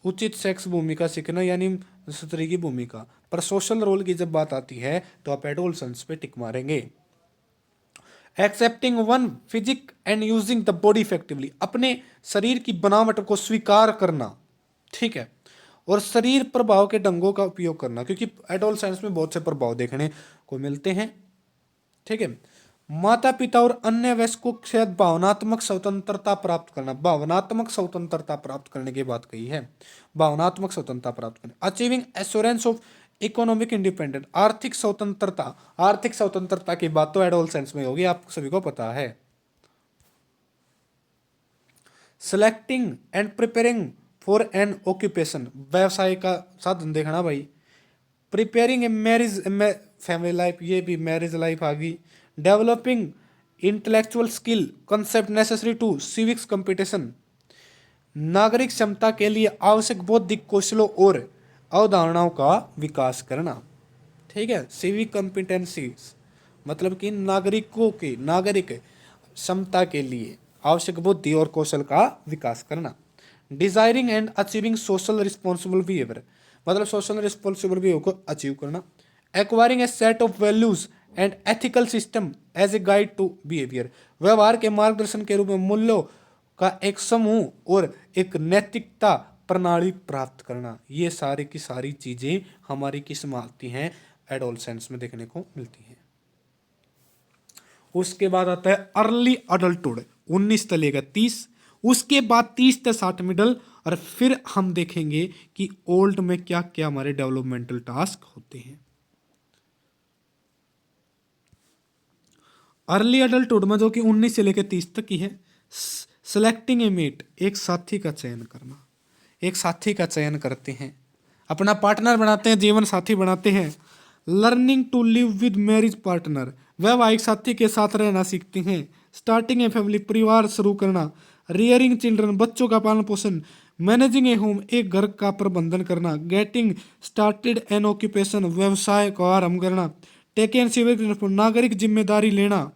उचित सेक्स भूमिका सीखना यानी स्त्री की भूमिका। पर सोशल रोल की जब बात आती है तो आप एडोलसेंस पे टिक मारेंगे। Accepting one physique and using the body effectively, अपने शरीर की बनावट को स्वीकार करना, ठीक है, और शरीर प्रभाव के ढंगों का उपयोग करना, क्योंकि एडोलसेंस में बहुत से प्रभाव देखने को मिलते हैं, ठीक है। माता पिता और अन्य वयस्कों से भावनात्मक स्वतंत्रता प्राप्त करना, भावनात्मक स्वतंत्रता प्राप्त करने की बात कही है, भावनात्मक स्वतंत्रता प्राप्त करना। Achieving assurance of economic independent, आर्थिक स्वतंत्रता, आर्थिक स्वतंत्रता की बात तो एडोलसेंस में होगी, आप सभी को पता है। Selecting and preparing for an occupation, व्यवसाय का साधन देखना भाई। Preparing a marriage family life, ये भी मैरिज लाइफ आ गई। Developing intellectual skill concept necessary to civics competition, नागरिक क्षमता के लिए आवश्यक बौद्धिक कौशलों और अवधारणाओं का विकास करना, ठीक है। सिविक कॉम्पिटेंसीज मतलब कि नागरिकों की, नागरिक क्षमता के लिए आवश्यक बुद्धि और कौशल का विकास करना। Desiring and achieving social responsible behaviour, मतलब सोशल रिस्पॉन्सिबल बिहेवियर को अचीव करना। Acquiring a set of values and ethical system as a guide to behaviour, व्यवहार के मार्गदर्शन के रूप में मूल्यों का एक समूह और एक नैतिकता प्रणाली प्राप्त करना। ये सारी की सारी चीजें हमारी किस में आती हैं, एडोलसेंस में देखने को मिलती हैं। उसके बाद आता है अर्ली अडल्टहुड, 19 से लेकर 30, उसके बाद 30 से 60 मिडल, और फिर हम देखेंगे कि ओल्ड में क्या क्या हमारे डेवलपमेंटल टास्क होते हैं। अर्ली अडल्टहुड में जो कि 19 से लेकर 30 तक की है, सेलेक्टिंग ए मेट, एक साथी का चयन करना, एक साथी का चयन करते हैं, अपना पार्टनर बनाते हैं, जीवन साथी बनाते हैं। Learning to live with marriage partner, वैवाहिक साथी के साथ रहना सीखते हैं। स्टार्टिंग ए फैमिली, परिवार शुरू करना। रियरिंग चिल्ड्रन, बच्चों का पालन पोषण। मैनेजिंग ए होम, एक घर का प्रबंधन करना। गेटिंग स्टार्टेड एन ऑक्यूपेशन, व्यवसाय का आरंभ करना। टेकिंग सिविक, नागरिक जिम्मेदारी लेना।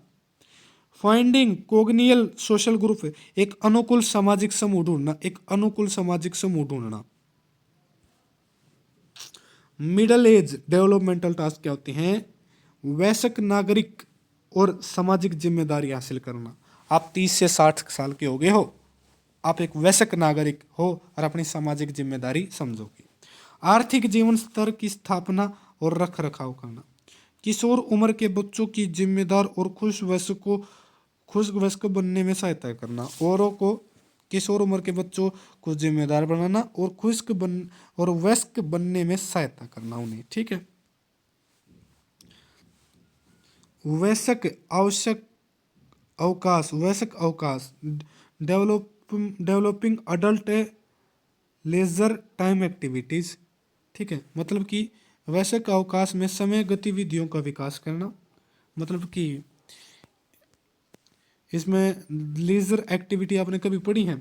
फाइंडिंग कोग्नियल सोशल ग्रुप, एक अनुकूल सामाजिक समूह ढूंढना, एक अनुकूल सामाजिक समूह ढूंढना। मिडल एज डेवलपमेंटल टास्क क्या होते हैं? वयस्क नागरिक और सामाजिक जिम्मेदारी हासिल करना। आप 30 से 60 साल के हो गए हो, आप एक वयस्क नागरिक हो और अपनी सामाजिक जिम्मेदारी समझोगे। आर्थिक जीवन स्तर की स्थापना और रख रखाव करना। किशोर उम्र के बच्चों की जिम्मेदार और खुश वयस्क बनने में सहायता करना। औरों को, किशोर उम्र के बच्चों को जिम्मेदार बनाना और वयस्क बनने में सहायता करना उन्हें, ठीक है। वयस्क अवकाश, developing adult leisure time activities, ठीक है। मतलब कि वयस्क अवकाश में समय गतिविधियों का विकास करना, मतलब कि इसमें लीजर एक्टिविटी आपने कभी पढ़ी है,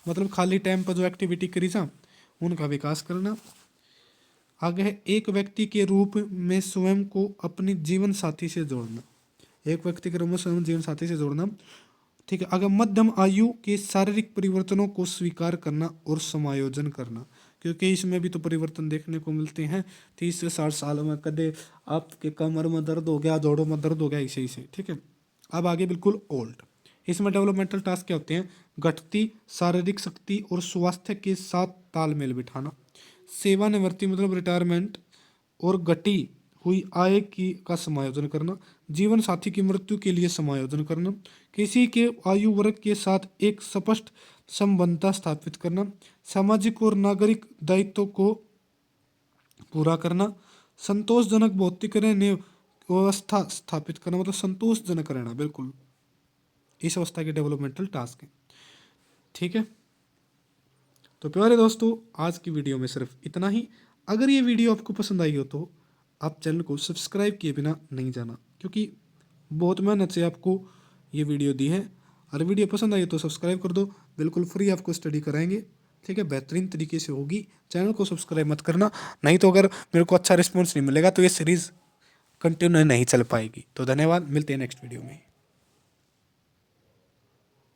मतलब खाली टाइम पर जो एक्टिविटी करी जा उनका विकास करना। आगे है एक व्यक्ति के रूप में स्वयं को अपनी जीवन साथी से जोड़ना, एक व्यक्ति के रूप में स्वयं जीवन साथी से जोड़ना, ठीक है। अगर मध्यम आयु के शारीरिक परिवर्तनों को स्वीकार करना और समायोजन करना, क्योंकि इसमें भी तो परिवर्तन देखने को मिलते हैं। 30 से 60 साल में कदे आपके कमर में दर्द हो गया, जोड़ों में दर्द हो गया, इसे इसे, ठीक है। अब आगे बिल्कुल ओल्ड, इसमें डेवलपमेंटल टास्क क्या होते हैं? घटती शारीरिक शक्ति और स्वास्थ्य के साथ तालमेल बिठाना। सेवानिवृत्ति मतलब रिटायरमेंट और घटी हुई आय का समायोजन करना। जीवन साथी की मृत्यु के लिए समायोजन करना। किसी के आयु वर्ग के साथ एक स्पष्ट संबंधता स्थापित करना। सामाजिक और नागरिक दायित्वों को पूरा करना। संतोषजनक भौतिक रहने व्यवस्था स्थापित करना, मतलब संतोषजनक रहना, बिल्कुल इस अवस्था के डेवलपमेंटल टास्क है, ठीक है। तो प्यारे दोस्तों, आज की वीडियो में सिर्फ इतना ही। अगर ये वीडियो आपको पसंद आई हो तो आप चैनल को सब्सक्राइब किए बिना नहीं जाना, क्योंकि बहुत मेहनत से आपको ये वीडियो दी है। और वीडियो पसंद आई तो सब्सक्राइब कर दो, बिल्कुल फ्री आपको स्टडी कराएंगे, ठीक है, बेहतरीन तरीके से होगी। चैनल को सब्सक्राइब मत करना, नहीं तो अगर मेरे को अच्छा रिस्पॉन्स नहीं मिलेगा तो ये सीरीज़ कंटिन्यू नहीं चल पाएगी। तो धन्यवाद, मिलते हैं नेक्स्ट वीडियो में।